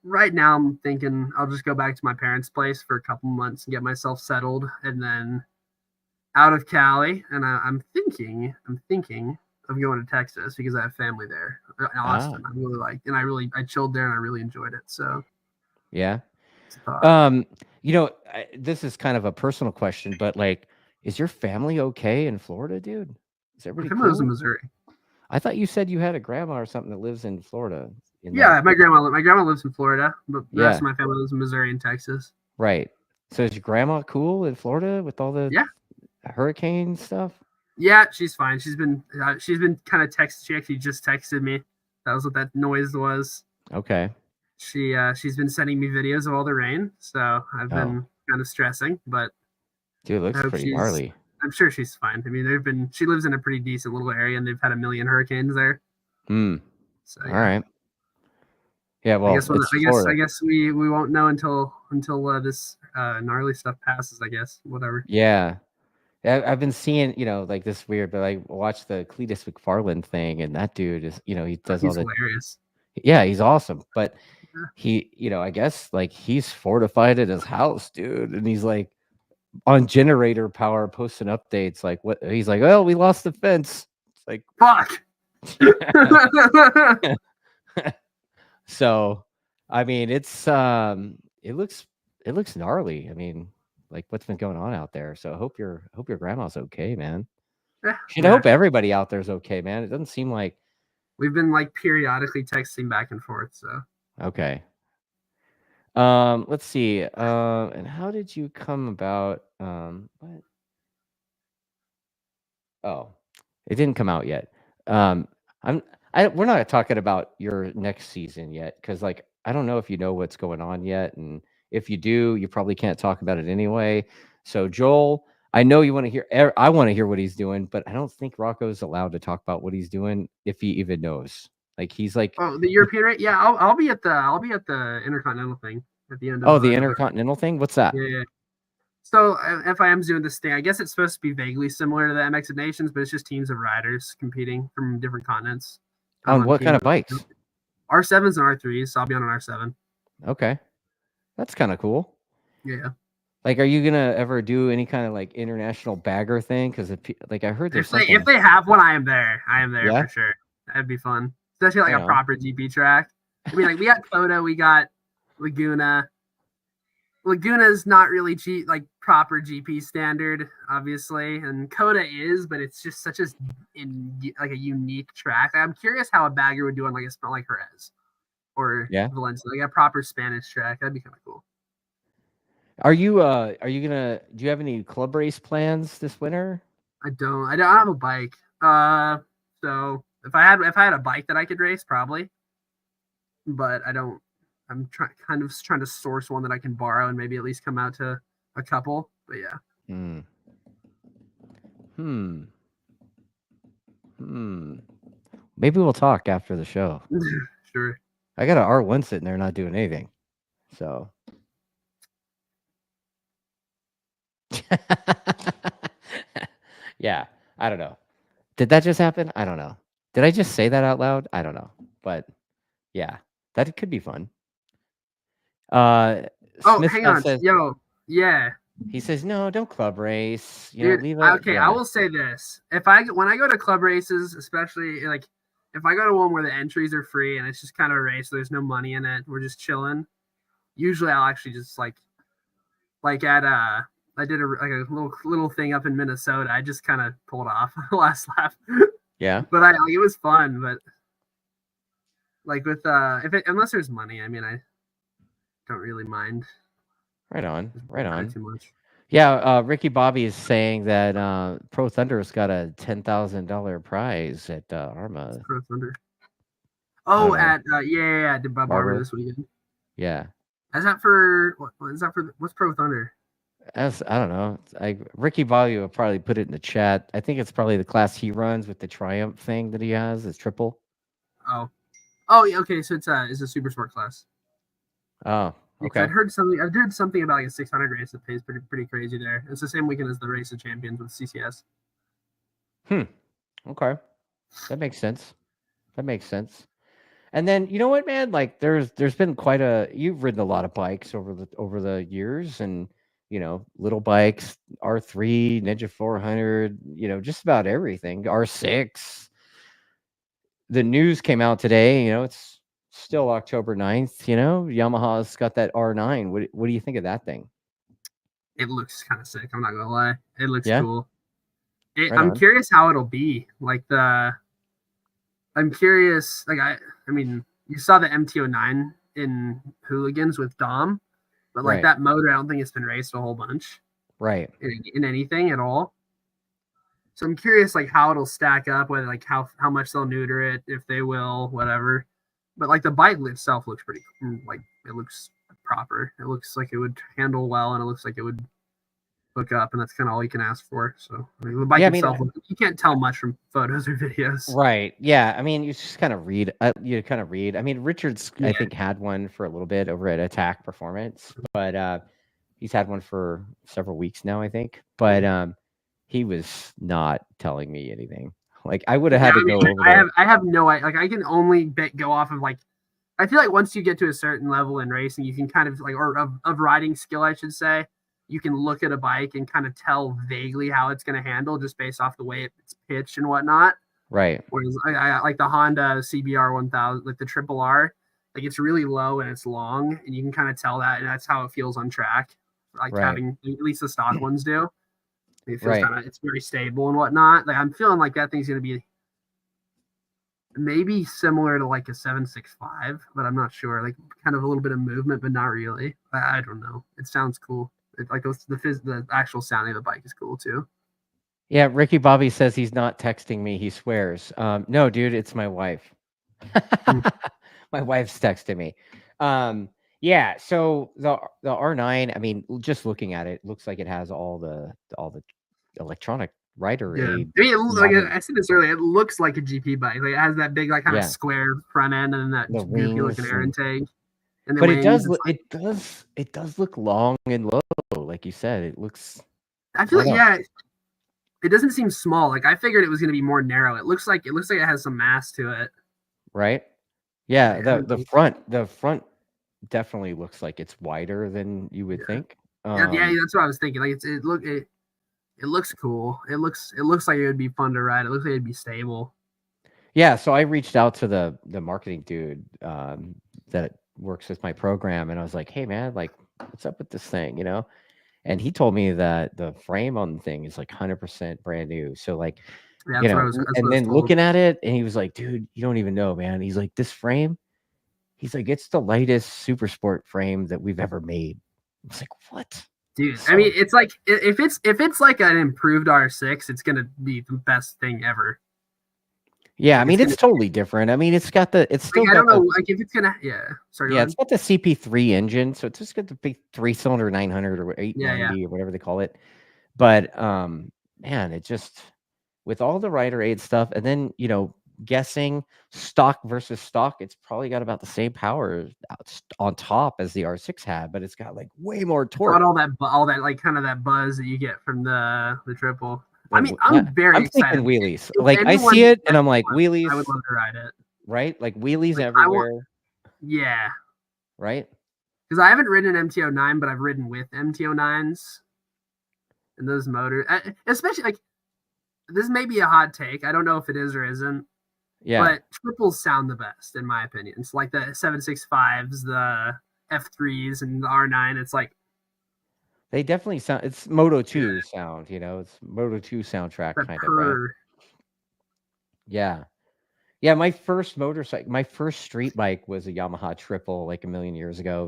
Right now, I'm thinking I'll just go back to my parents' place for a couple months and get myself settled, and then out of Cali. And I'm thinking of going to Texas because I have family there in Austin. I really I chilled there and I really enjoyed it. So yeah. This is kind of a personal question, but like, is your family okay in Florida, dude? Is everybody cool? Lives in Missouri. I thought you said you had a grandma or something that lives in Florida. My grandma lives in Florida, but the rest of my family lives in Missouri and Texas. Right. So is your grandma cool in Florida with all the hurricane stuff? Yeah, she's fine. She's been kind of texting. She actually just texted me. That was what that noise was. Okay. She's been sending me videos of all the rain, so I've been kind of stressing. But dude, it looks pretty gnarly. I'm sure she's fine. I mean, she lives in a pretty decent little area, and they've had a million hurricanes there. So all right. Yeah, well, I guess we won't know until this gnarly stuff passes. I guess whatever. Yeah. I've been seeing, like this weird, but I watched the Cletus McFarland thing, and that dude is, he does all the hilarious. Yeah, he's awesome, but he, I guess like he's fortified at his house, dude, and he's like on generator power posting updates. Like what? He's like, well, we lost the fence. It's like fuck. So, I mean, it's it looks gnarly. I mean, like what's been going on out there. So I hope your grandma's okay, man. I hope everybody out there's okay, man. It doesn't seem like we've been like periodically texting back and forth. So okay. Let's see. And how did you come about? What? Oh, it didn't come out yet. We're not talking about your next season yet, because like I don't know if you know what's going on yet, and if you do, you probably can't talk about it anyway. So Joel, I know you want to hear. I want to hear what he's doing, but I don't think Rocco's allowed to talk about what he's doing if he even knows. Like he's like, oh, the European rate. Yeah, I'll be at the Intercontinental thing at the end of. Oh, the Intercontinental thing. What's that? Yeah. So FIM's doing this thing. I guess it's supposed to be vaguely similar to the MX of Nations, but it's just teams of riders competing from different continents. On what kind of bikes? R7s and R3s. So I'll be on an R7. Okay, that's kind of cool. Yeah. Like, are you gonna ever do any kind of like international bagger thing? Because like I heard there's if they have one, I am there. For sure. That'd be fun, especially like a proper GP track. I mean, like we got Coda, we got Laguna. Laguna's not really proper GP standard, obviously, and Coda is, but it's just such a unique track. I'm curious how a bagger would do on like a spot like Jerez or Valencia, like a proper Spanish track. That'd be kind of cool. Are you gonna? Do you have any club race plans this winter? I don't have a bike. So if I had a bike that I could race, probably, but I don't I'm kind of trying to source one that I can borrow and maybe at least come out to a couple. But yeah. Maybe we'll talk after the show. Sure. I got an R1 sitting there not doing anything. So. Yeah, I don't know. Did that just happen? I don't know. Did I just say that out loud? I don't know. But yeah, that could be fun. Smith Hang on. says, Yo, yeah. he says, no, don't club race. Dude, Leave it. okay, Yeah. I will say this. When I go to club races, especially like if I go to one where the entries are free and it's just kind of a race, so there's no money in it, we're just chilling. Usually I'll actually just like at I did a little thing up in Minnesota. I just kind of pulled off the last lap. Yeah. But it was fun, but like with unless there's money, I mean I don't really mind. Right on. Right on. Too much. Yeah, Ricky Bobby is saying that Pro Thunder's got a $10,000 prize at Arma. Pro Thunder. Oh, at did Bob Barber this weekend. Yeah. Is that for what is that for? What's Pro Thunder? I don't know. Ricky Bobby will probably put it in the chat. I think it's probably the class he runs with the Triumph thing that he has. It's triple. Oh, yeah. Okay, so it's a super sport class. Oh, okay. I've heard something about like a 600 race that pays pretty crazy there. It's the same weekend as the Race of Champions with CCS. Okay, that makes sense. And then you know what, man? Like there's been you've ridden a lot of bikes over the years, and little bikes, R3, Ninja 400, just about everything. R6. The news came out today. It's still October 9th. Yamaha's got that R9. What do you think of that thing? It looks kind of sick. I'm not gonna lie. It looks cool. I'm curious how it'll be. I'm curious. I mean, you saw the MT-09 in Hooligans with Dom, but that motor, I don't think it's been raced a whole bunch. Right. In anything at all. So I'm curious, how it'll stack up, whether how much they'll neuter it, if they will, whatever. But the bike itself looks pretty, it looks proper. It looks like it would handle well, and it looks like it would hook up, and that's kind of all you can ask for. So the bike itself, you can't tell much from photos or videos. Right. Yeah. I mean, you just kind of read. I mean, Richards, I think, had one for a little bit over at Attack Performance, but he's had one for several weeks now, I think. But he was not telling me anything. I would have had to go over there. I have no idea. I can only go off of I feel like once you get to a certain level in racing, you can kind of or of riding skill, I should say, you can look at a bike and kind of tell vaguely how it's going to handle just based off the way it's pitched and whatnot. Right. Whereas I like the Honda CBR 1000, like the Triple R, it's really low and it's long, and you can kind of tell that, and that's how it feels on track. Having at least the stock ones do. It feels it's very stable and whatnot. I'm feeling like that thing's going to be maybe similar to a 765, but I'm not sure. Kind of a little bit of movement, but not really. I don't know. It sounds cool. The actual sound of the bike is cool too. Yeah, Ricky Bobby says he's not texting me. He swears. No, dude, it's my wife. My wife's texting me. Yeah. So the R9. I mean, just looking at it, looks like it has all the electronic rider aid. I mean, I said this earlier. It looks like a GP bike. It has that big, kind of square front end, and then that goofy looking air intake. But it does look long and low, like you said. It looks. I feel it doesn't seem small. I figured it was going to be more narrow. It looks like it has some mass to it. Right. Yeah. The front definitely looks like it's wider than you would think. Yeah, that's what I was thinking. It looks cool. It looks like it would be fun to ride. It looks like it'd be stable. Yeah. So I reached out to the marketing dude that works with my program, and I was like, hey man, what's up with this thing, and he told me that the frame on the thing is 100% brand new. So looking at it, and he was like, dude, you don't even know, man. He's like, this frame, he's like, it's the lightest super sport frame that we've ever made. I was like, what? Dude, I mean, it's if it's like an improved R6, it's gonna be the best thing ever. Yeah, I Like mean, it's it's totally different. I mean, it's still I got don't know, the, like if it's gonna, Sorry, go yeah, ahead. it's got the CP3 engine, so it's just got the big 3-cylinder 900 or Yeah. 890 or whatever they call it. But man, it just, with all the rider aid stuff, and then guessing stock versus stock, it's probably got about the same power on top as the R6 had, but it's got like way more torque. All that like kind of that buzz that you get from the triple. I mean, Yeah, I'm very I'm excited. thinking wheelies. If Like I anyone see it, and gets I'm like one, wheelies, I would love to ride it. right? Like wheelies Like everywhere, yeah, right? because I haven't ridden an MT-09, but I've ridden with MT-09s and those motors, especially like this may be a hot take. I don't know if it is or isn't. Yeah, but triples sound the best in my opinion. It's like the 765s, the F3s, and the R9. It's like they definitely sound. It's Moto 2 sound, It's Moto 2 soundtrack that kind of, right? purr. Yeah. Yeah, my first motorcycle, my first street bike was a Yamaha triple like a million years ago. It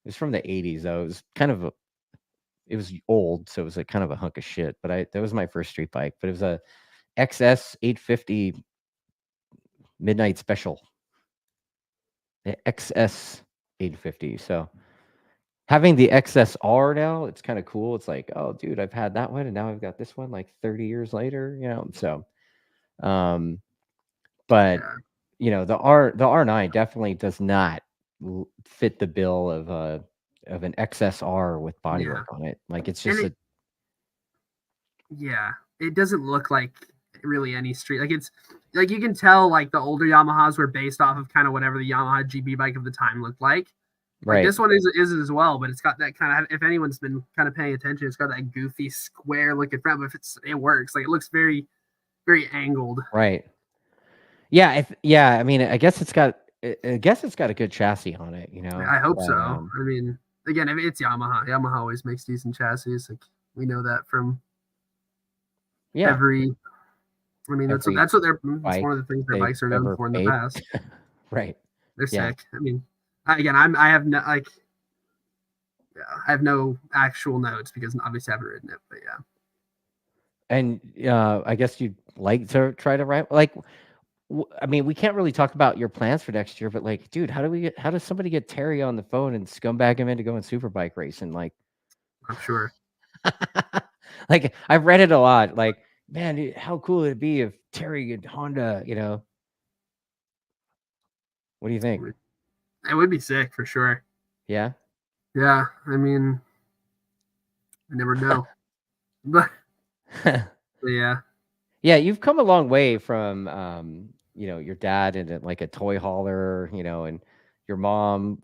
was from the 80s though. It was kind of it was old, so it was like kind of a hunk of shit. But that was my first street bike. But it was a XS 850 Midnight Special. The XS 850. So having the XSR now, it's kind of cool. It's like, oh dude, I've had that one and now I've got this one like 30 years later. So but the R9 definitely does not fit the bill of an XSR with bodywork on it. Like it's just It doesn't look like really any street. Like it's like you can tell like the older Yamahas were based off of kind of whatever the Yamaha GB bike of the time looked like. Like right. this one is as well, but it's got that kind of, if anyone's been kind of paying attention, it's got that goofy square looking front, but it works. Like it looks very, very angled. Right. Yeah, I mean, I guess it's got a good chassis on it, I hope but, so. I mean, again, if it's Yamaha. Yamaha always makes decent chassis. Like we know that from every. I mean, that's what they're. It's one of the things their bikes are known for in the past. Right. They're sick. I mean, again, I have no like. Yeah, I have no actual notes because obviously I haven't ridden it, but yeah. And I guess you'd like to try to ride. Like, I mean, we can't really talk about your plans for next year, but like, dude, how does somebody get Terry on the phone and scumbag him into going superbike racing? Like, I'm sure. Like I've read it a lot. Like, man, dude, how cool would it be if Terry and Honda, What do you think? It would be sick for sure. Yeah. Yeah, I mean, I never know, but yeah. Yeah, you've come a long way from your dad and like a toy hauler, and your mom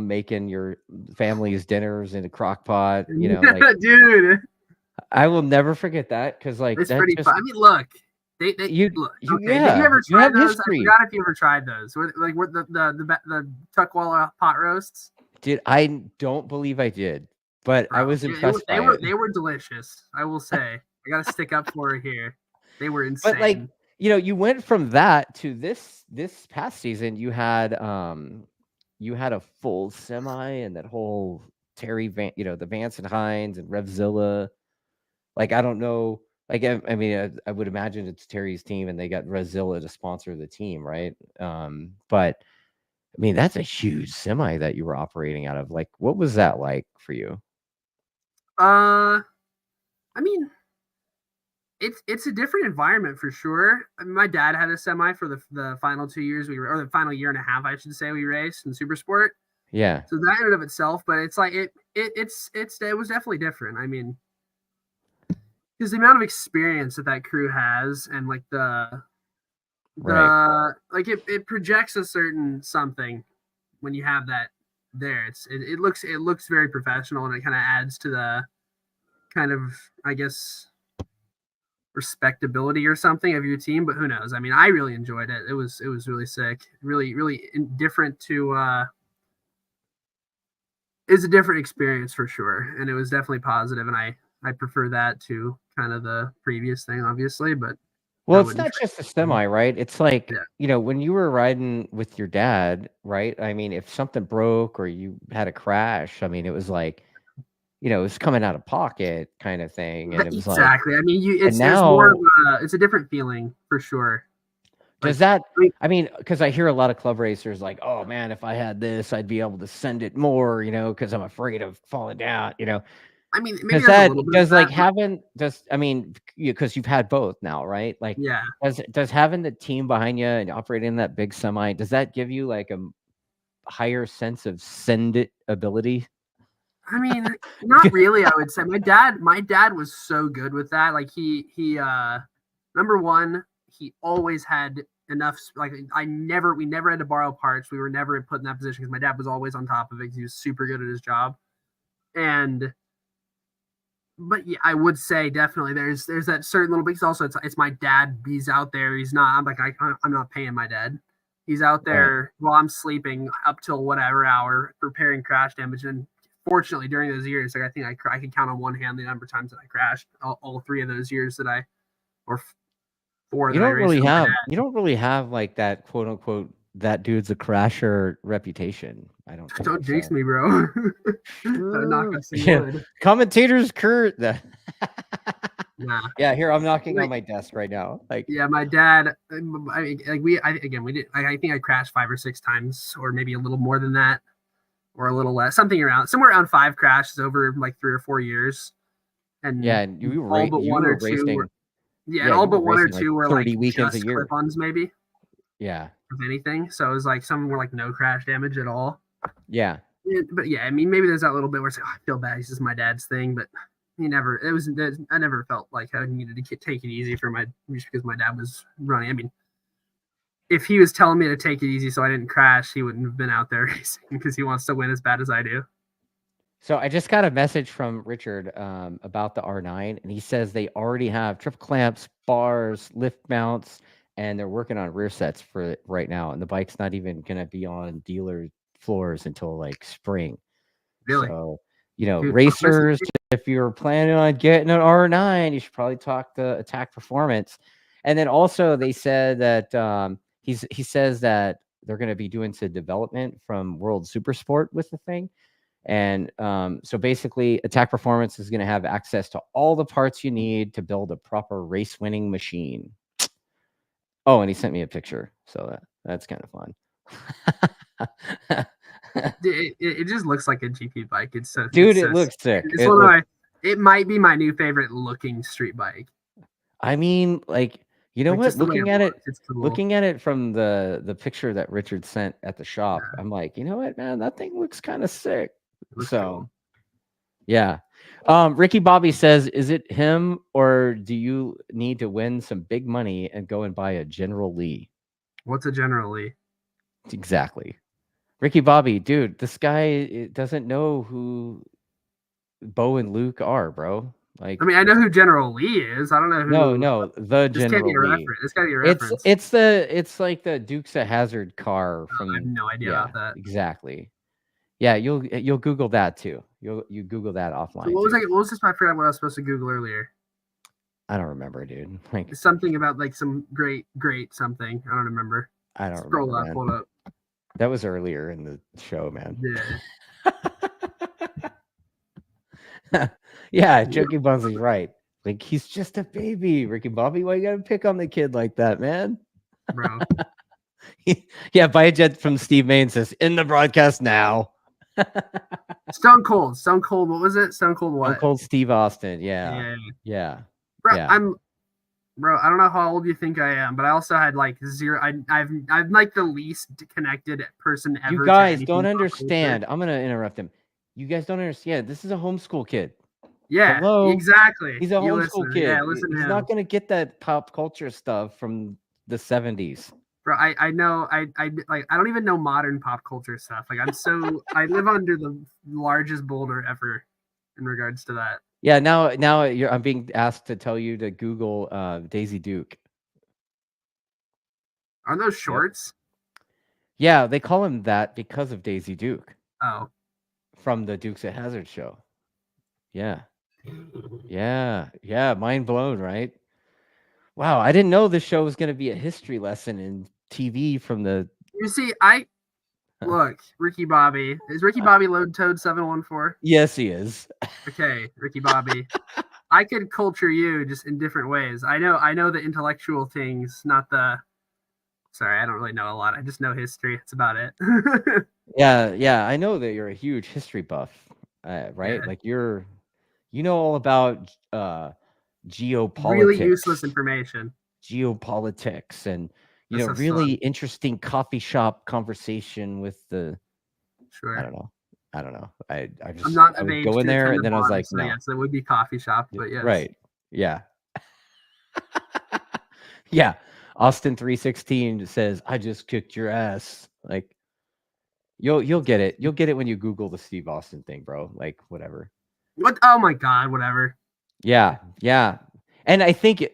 making your family's dinners in a crock pot, like, dude. I will never forget that because like It's that pretty just fun. I mean, look, look. Okay, did you ever try those? History. I forgot if you ever tried those. Like what the Tuckwell pot roasts. I don't believe I did, but I was impressed by it. They were delicious. I will say. I got to stick up for it here. They were insane. But like, you went from that to this past season. You had a full semi and that whole Terry Van, the Vance and Hines and Revzilla. Like, I don't know. Like, I mean, I would imagine it's Terry's team, and they got Revzilla to sponsor the team, right? But I mean, that's a huge semi that you were operating out of. Like, what was that like for you? I mean, it's a different environment for sure. I mean, my dad had a semi for the final 2 years or the final year and a half, I should say, we raced in Super Sport. Yeah. So that in and of itself, but it's like it was definitely different. I mean, because the amount of experience that crew has, and like like it projects a certain something when you have that there. It looks very professional, and it kind of adds to the kind of, I guess, respectability or something of your team. But who knows? I mean, I really enjoyed it. It was really sick, really different to it's a different experience for sure, and it was definitely positive, and I prefer that to kind of the previous thing, obviously. But well, it's not just a semi, right? It's like, yeah. When you were riding with your dad, right? I mean, if something broke or you had a crash, I mean, it was like, it's coming out of pocket kind of thing, and it was like, exactly. I mean, and there's more now of it's a different feeling for sure. does Like, that? I mean, because I hear a lot of club racers like, oh man, if I had this, I'd be able to send it more, because I'm afraid of falling down, I mean, maybe Does there's a that little bit of does like that. having does I mean because you've had both now, right? Like, Yeah. does having the team behind you and operating that big semi, does that give you like a higher sense of send it ability? I mean, not really. I would say my dad was so good with that. Like he number one, he always had enough. Like we never had to borrow parts. We were never put in that position because my dad was always on top of it because he was super good at his job. And but yeah, I would say definitely there's that certain little because also it's my dad. He's out there. He's not. I'm like I'm not paying my dad. He's out there while I'm sleeping up till whatever hour repairing crash damage. And fortunately, during those years, like I think I can count on one hand the number of times that I crashed. All three of those years that I or four You that I don't raced really with my have dad. you don't really have like that quote unquote that dude's a crasher reputation. I don't think Don't jinx so. me, bro. Knock on some Yeah. wood. Commentators Kurt. Nah. Yeah, here I'm knocking on Like, my desk right now. Like, yeah, my dad. I mean, like we did. I think I crashed 5 or 6 times, or maybe a little more than that, or a little less, somewhere around 5 crashes over like 3 or 4 years, yeah, and and you all were but you one were or two were racing. yeah, and Yeah, all you were but one or racing like two were like 30 weekends a just year. clip-ons, maybe Yeah. if anything. So it was like some were like no crash damage at all. Yeah. But yeah, I mean, maybe there's that little bit where it's like, oh, I feel bad. This is my dad's thing, but he never. It was. I never felt like I needed to take it easy for my just because my dad was running. I mean, if he was telling me to take it easy so I didn't crash, he wouldn't have been out there racing because he wants to win as bad as I do. So I just got a message from Richard about the R9, and he says they already have triple clamps, bars, lift mounts, and they're working on rear sets for it right now. And the bike's not even going to be on dealer floors until like spring. Really, So, dude. Listen, racers, if you're planning on getting an R9, you should probably talk to Attack Performance. And then also they said that he says that they're going to be doing some development from World Supersport with the thing. And so basically, Attack Performance is going to have access to all the parts you need to build a proper race winning machine. Oh, and he sent me a picture, so that's kind of fun. it just looks like a GP bike. It's so Dude, it's it so, looks sick. It's one of my. It might be my new favorite looking street bike. I mean, like, you know Like, what? just the way Looking at it, it's cool. looking at it from the picture that Richard sent at the shop, I'm like, you know what, man, that thing looks kind of sick. So, Cool. yeah. Ricky Bobby says, is it him or do you need to win some big money and go and buy a General Lee? What's a General Lee? Exactly. Ricky Bobby, dude, this guy doesn't know who Bo and Luke are, bro. Like, I mean, I know who General Lee is. I don't know who. no, the This can't be General a Lee. reference. This can't be a reference. It's like the Dukes of Hazzard car from. I have no idea about that. Exactly. Yeah, you'll Google that too. You Google that offline. So what was this? I forgot what I was supposed to Google earlier. I don't remember, dude. Like something about like some great something. I don't remember. I don't Scroll remember. up, hold up. That was earlier in the show, man. Yeah. Yeah, Jokey Bunsley's right. Like, he's just a baby, Ricky Bobby. Why you gotta pick on the kid like that, man? Bro. Yeah, buy a jet from Steve Main says in the broadcast now. Stone Cold. What was it? Stone Cold what? Stone Cold Steve Austin. Yeah. Bro, yeah. I don't know how old you think I am, but I also had like zero. I'm like the least connected person ever. You guys don't understand. I'm gonna interrupt him. You guys don't understand. This is a homeschool kid. Yeah, hello. Exactly. He's a homeschool kid. Yeah, listen to him. He's not gonna get that pop culture stuff from the 70s. Bro, I know I don't even know modern pop culture stuff. Like I live under the largest boulder ever in regards to that. Yeah, now I'm being asked to tell you to Google Daisy Duke. Are those shorts? Yeah, they call him that because of Daisy Duke. Oh. From the Dukes of Hazzard show. Yeah. Yeah, mind blown, right? Wow, I didn't know this show was going to be a history lesson in TV from the. You see, Look, Ricky Bobby. Is Ricky Bobby Load Toad 714? Yes, he is. Okay, Ricky Bobby. I could culture you just in different ways. I know the intellectual things, not the. Sorry, I don't really know a lot. I just know history. That's about it. Yeah. I know that you're a huge history buff, right? Yeah. Like you know all about Really useless geopolitics, information. and This is really fun. interesting coffee shop conversation with the. Sure. I don't know. I I'm not I of would age go in to there attend and a then I was bar, like, so no. yes, it would be coffee shop, but yes. Right. Yeah. Yeah. Austin 316 says, I just kicked your ass. Like you'll get it. You'll get it when you Google the Steve Austin thing, bro. Like whatever. What? Oh my God! Whatever. Yeah. And I think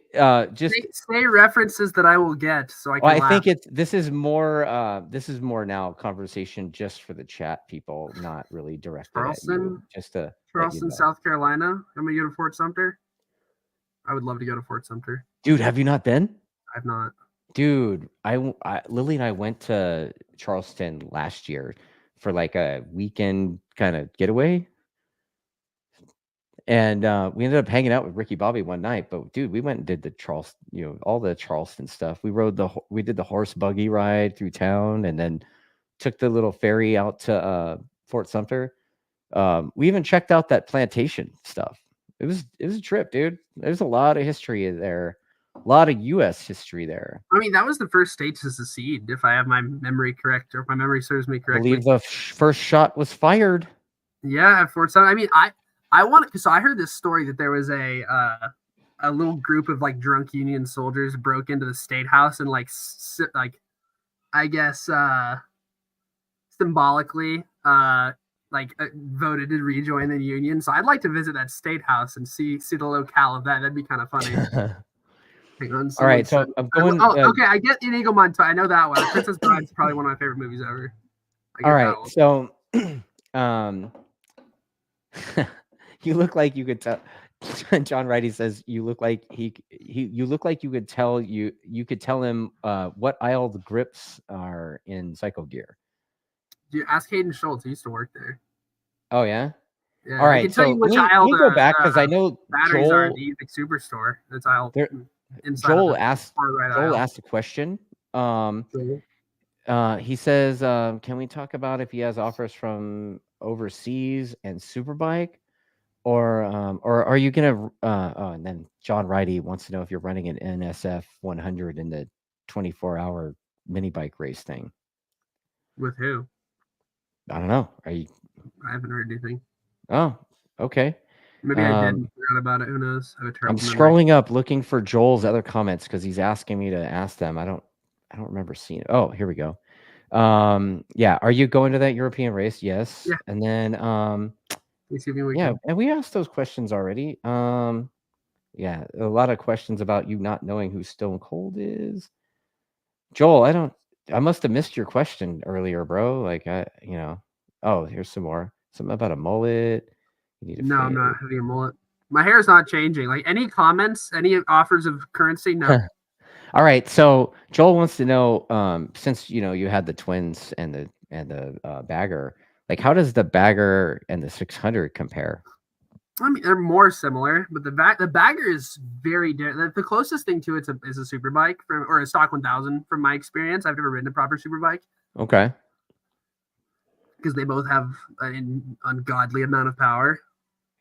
just Say references that I will get, so I can I laugh. think this is more now conversation just for the chat people, not really directed at you. Just to let you Charleston, know. South Carolina. I'm gonna go to Fort Sumter. I would love to go to Fort Sumter. Dude, have you not been? I've not. Dude, Lily and I went to Charleston last year for like a weekend kind of getaway. And we ended up hanging out with Ricky Bobby one night. But dude, we went and did the Charleston, all the Charleston stuff. We did the horse buggy ride through town and then took the little ferry out to Fort Sumter. We even checked out that plantation stuff. It was a trip, dude. There's a lot of history there. A lot of US history there. I mean, that was the first state to secede, if I have my memory correct, or if my memory serves me I correctly. believe the first shot was fired. Yeah, at Fort Sumter. I mean, I want because I heard this story that there was a little group of like drunk Union soldiers broke into the state house and like I guess symbolically voted to rejoin the Union. So I'd like to visit that state house and see the locale of that. That'd be kind of funny. Hang on. All right, so I'm going. Okay, I get Inigo Montoya. I know that one. Princess Bride is probably one of my favorite movies ever. All right, so you look like you could tell. John Righty says you look like you look like you could tell him what aisle the grips are in Psycho Gear. Dude, ask Hayden Schultz. He used to work there. Oh yeah. Yeah, all right. I can tell you which aisle let me go back because I know batteries are in the Epic Superstore. That's aisle. Joel asked a question. He says, can we talk about if he has offers from overseas and Superbike, or are you gonna? And then John Righty wants to know if you're running an NSF 100 in the 24-hour mini bike race thing. With who? I don't know. I haven't heard anything. Oh, okay. Maybe I did and forgot about it. Who knows? I'm scrolling up looking for Joel's other comments because he's asking me to ask them. I don't remember seeing it. Oh, here we go. Yeah. Are you going to that European race? Yes. Yeah. And then yeah, and we asked those questions already. Yeah, a lot of questions about you not knowing who Stone Cold is. Joel, I must have missed your question earlier, bro. Like oh, here's some more. Something about a mullet. No, I'm not having a mullet. My hair is not changing. Like any comments, any offers of currency? No. All right. So Joel wants to know, since you had the twins and the bagger, like how does the bagger and the 600 compare? I mean, they're more similar, but the bagger is very different. The closest thing to it is a super bike or a stock 1000 from my experience. I've never ridden a proper super bike. Okay. Because they both have an ungodly amount of power.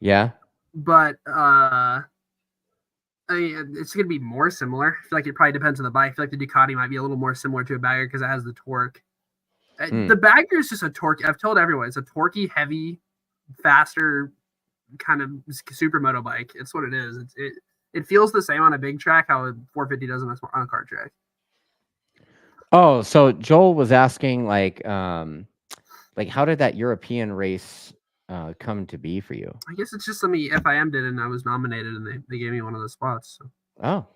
Yeah. But I mean, it's going to be more similar. I feel like it probably depends on the bike. I feel like the Ducati might be a little more similar to a bagger because it has the torque. The bagger is just a torque. I've told everyone it's a torquey, heavy, faster kind of supermoto bike. It's what it is. It feels the same on a big track how a 450 does on a kart track. Oh, so Joel was asking like how did that European race come to be for you? I guess it's just something FIM did, and I was nominated, and they gave me one of those spots. So. Oh,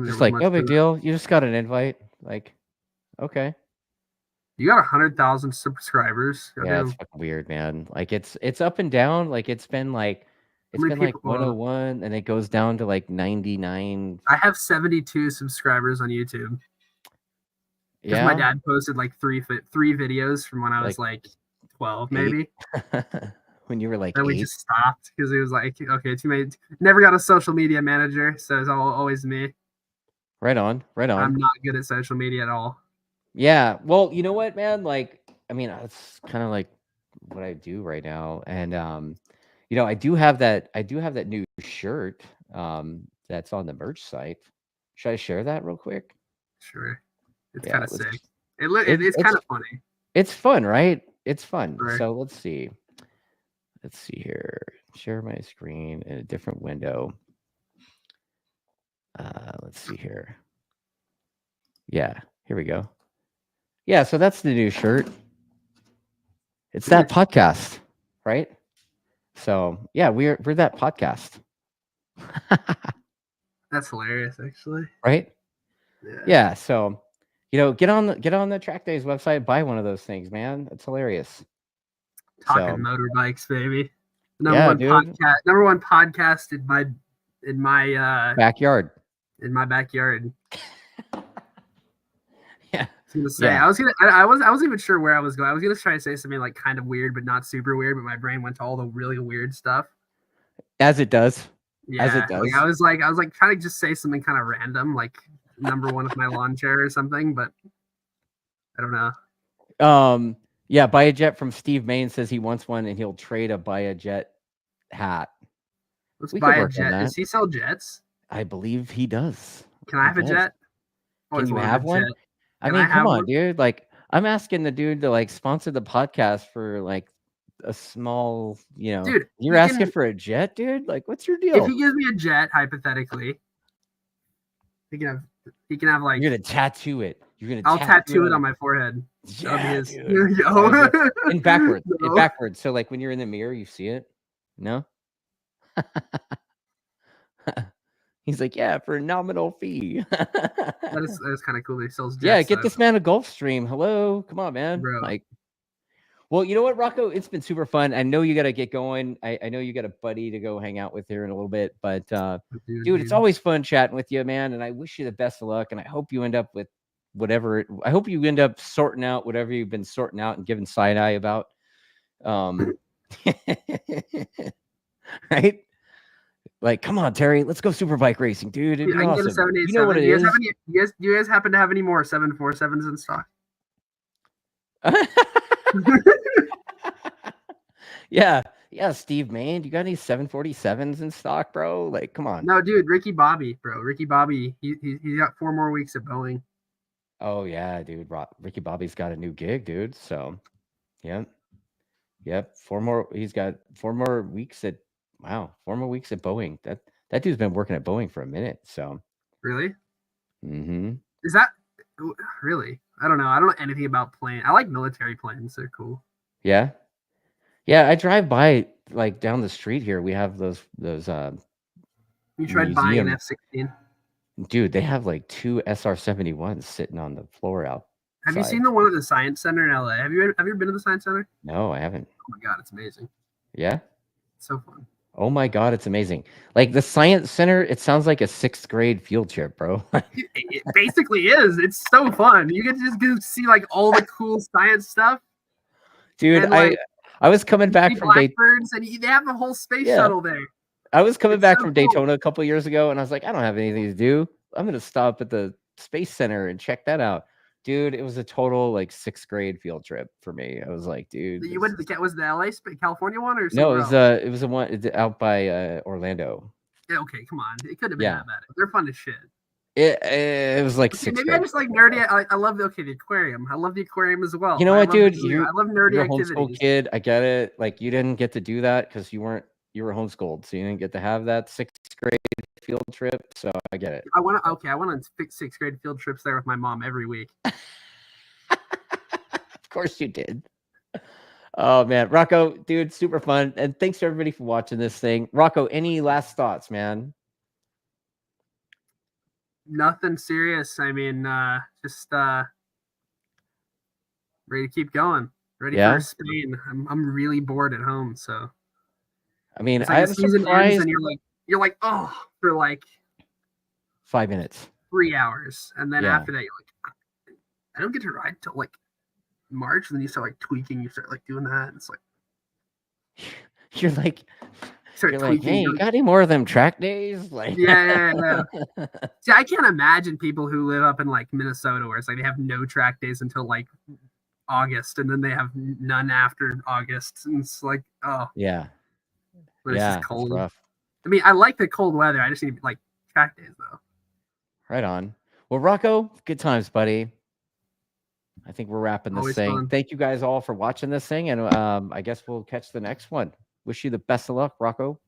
just like no big deal. You just got an invite. Like, okay. You got 100,000 subscribers. Yeah, it's fucking weird, man. Like it's up and down. Like it's been like 101, and it goes down to like 99. I have 72 subscribers on YouTube. Because my Yeah. dad posted like three videos from when I was like 12, 8? maybe. When you were like Then we 8? just stopped because it was like, okay, too many. Never got a social media manager, so it's always me. Right on. Right on. I'm not good at social media at all. Yeah. Well, you know what, man? Like, I mean, it's kind of like what I do right now. And you know, I do have that new shirt that's on the merch site. Should I share that real quick? Sure, it's Yeah, kind of let's sick. it, It's kind of funny. it's fun, right? It's fun. Sure. So let's see. Let's see here. Share my screen in a different window. Let's see here. Yeah, here we go. Yeah, so that's the new shirt. It's that podcast, right? So yeah, we're that podcast. That's hilarious, actually. Right? Yeah. Yeah. So, you know, get on the TrackDaz website, buy one of those things, man. It's hilarious. Talking So, motorbikes, baby. yeah, dude. Number one podcast in my Backyard. in my backyard. Yeah. I was gonna say, Yeah. I wasn't even sure where I was going. I was gonna try to say something like kind of weird, but not super weird. But my brain went to all the really weird stuff. As it does. Yeah, As it does. like I was like trying to just say something kind of random, like number one with my lawn chair or something, but I don't know. Yeah, Buy a Jet from Steve Main says he wants one and he'll trade a Buy a Jet hat. Let's We buy could a work on jet. that. Does he sell jets? I believe he does. Can I have a jet? Can you have one? Jet. I mean, come on, dude. Like, I'm asking the dude to like sponsor the podcast for like a small, you know. Dude, you're asking for a jet, dude? Like, what's your deal? If he gives me a jet, hypothetically, he can have like. You're gonna tattoo it. I'll tattoo it on my forehead. Yeah, dude. And backwards. No. Backwards. So like when you're in the mirror, you see it. No. He's like, yeah, for a nominal fee. that is kind of cool. He sells jets. Yeah, get this man a Gulfstream. Hello, come on, man. Bro. Like, well, you know what, Rocco? It's been super fun. I know you got to get going. I know you got a buddy to go hang out with here in a little bit, but dude, it's always fun chatting with you, man. And I wish you the best of luck. And I hope you end up with whatever. I hope you end up sorting out whatever you've been sorting out and giving side eye about. Right? Like, come on, Terry, let's go superbike racing, dude. It'd be awesome. Get a 787. You know what it is? Do you guys happen to have any more 747s in stock? Yeah, Steve Main, you got any 747s in stock, bro? Like, come on. No, dude, Ricky Bobby, he got 4 more weeks at Boeing. Oh yeah, dude. Ricky Bobby's got a new gig, dude. So, yep. 4 more. He's got 4 more weeks at. Wow, 4 more weeks at Boeing. That dude's been working at Boeing for a minute. So. Really? Mm-hmm. Is that really? I don't know. I don't know anything about planes. I like military planes. They're cool. Yeah. Yeah, I drive by like down the street here. We have those. You tried buying an F-16? Dude, they have like 2 SR-71s sitting on the floor out. Have you seen the one at the Science Center in LA? Have you ever been to the Science Center? No, I haven't. Oh my god, it's amazing. Yeah? It's so fun. Oh my god, it's amazing. Like the Science Center, it sounds like a 6th grade field trip, bro. It basically is. It's so fun. You get to just go see like all the cool science stuff. Dude, and, like, I was coming back from Blackbirds, and they have a whole space shuttle there. I was coming back from Daytona a couple years ago, and I was like, I don't have anything to do. I'm gonna stop at the Space Center and check that out. Dude, it was a total like 6th grade field trip for me. I was like, dude. You went to was the LA California one or no? It was the one out by Orlando. Yeah, okay, come on. It could have been that bad. They're fun as shit. It was like 6th maybe grade. I just like nerdy. I love the aquarium. I love the aquarium as well. You know what, dude? I love nerdy activities. You're a homeschool kid. I get it. Like you didn't get to do that because you were homeschooled, so you didn't get to have that 6th grade field trip. So I get it. I went on 6th grade field trips there with my mom every week. Of course you did. Oh man, Rocco, dude, super fun, and thanks to everybody for watching this thing. Rocco, any last thoughts, man? Nothing serious. I mean, just ready to keep going. Ready for Spain. I'm really bored at home, so. I mean, like I'm surprised. And you're like, oh, for like 5 minutes, 3 hours, and then after that, you're like, I don't get to ride till like March, and then you start like tweaking, you start like doing that. And it's like You're like, start you're like, tweaking. hey, you got any more of them track days? Like, Yeah. See, I can't imagine people who live up in like Minnesota where it's like they have no track days until like August, and then they have none after August, and it's like, oh, yeah, but it's just it's cold. rough. I mean, I like the cold weather. I just need like track days though. Right on. Well, Rocco, good times, buddy. I think we're wrapping this Always thing. fun. Thank you guys all for watching this thing, and I guess we'll catch the next one. Wish you the best of luck, Rocco.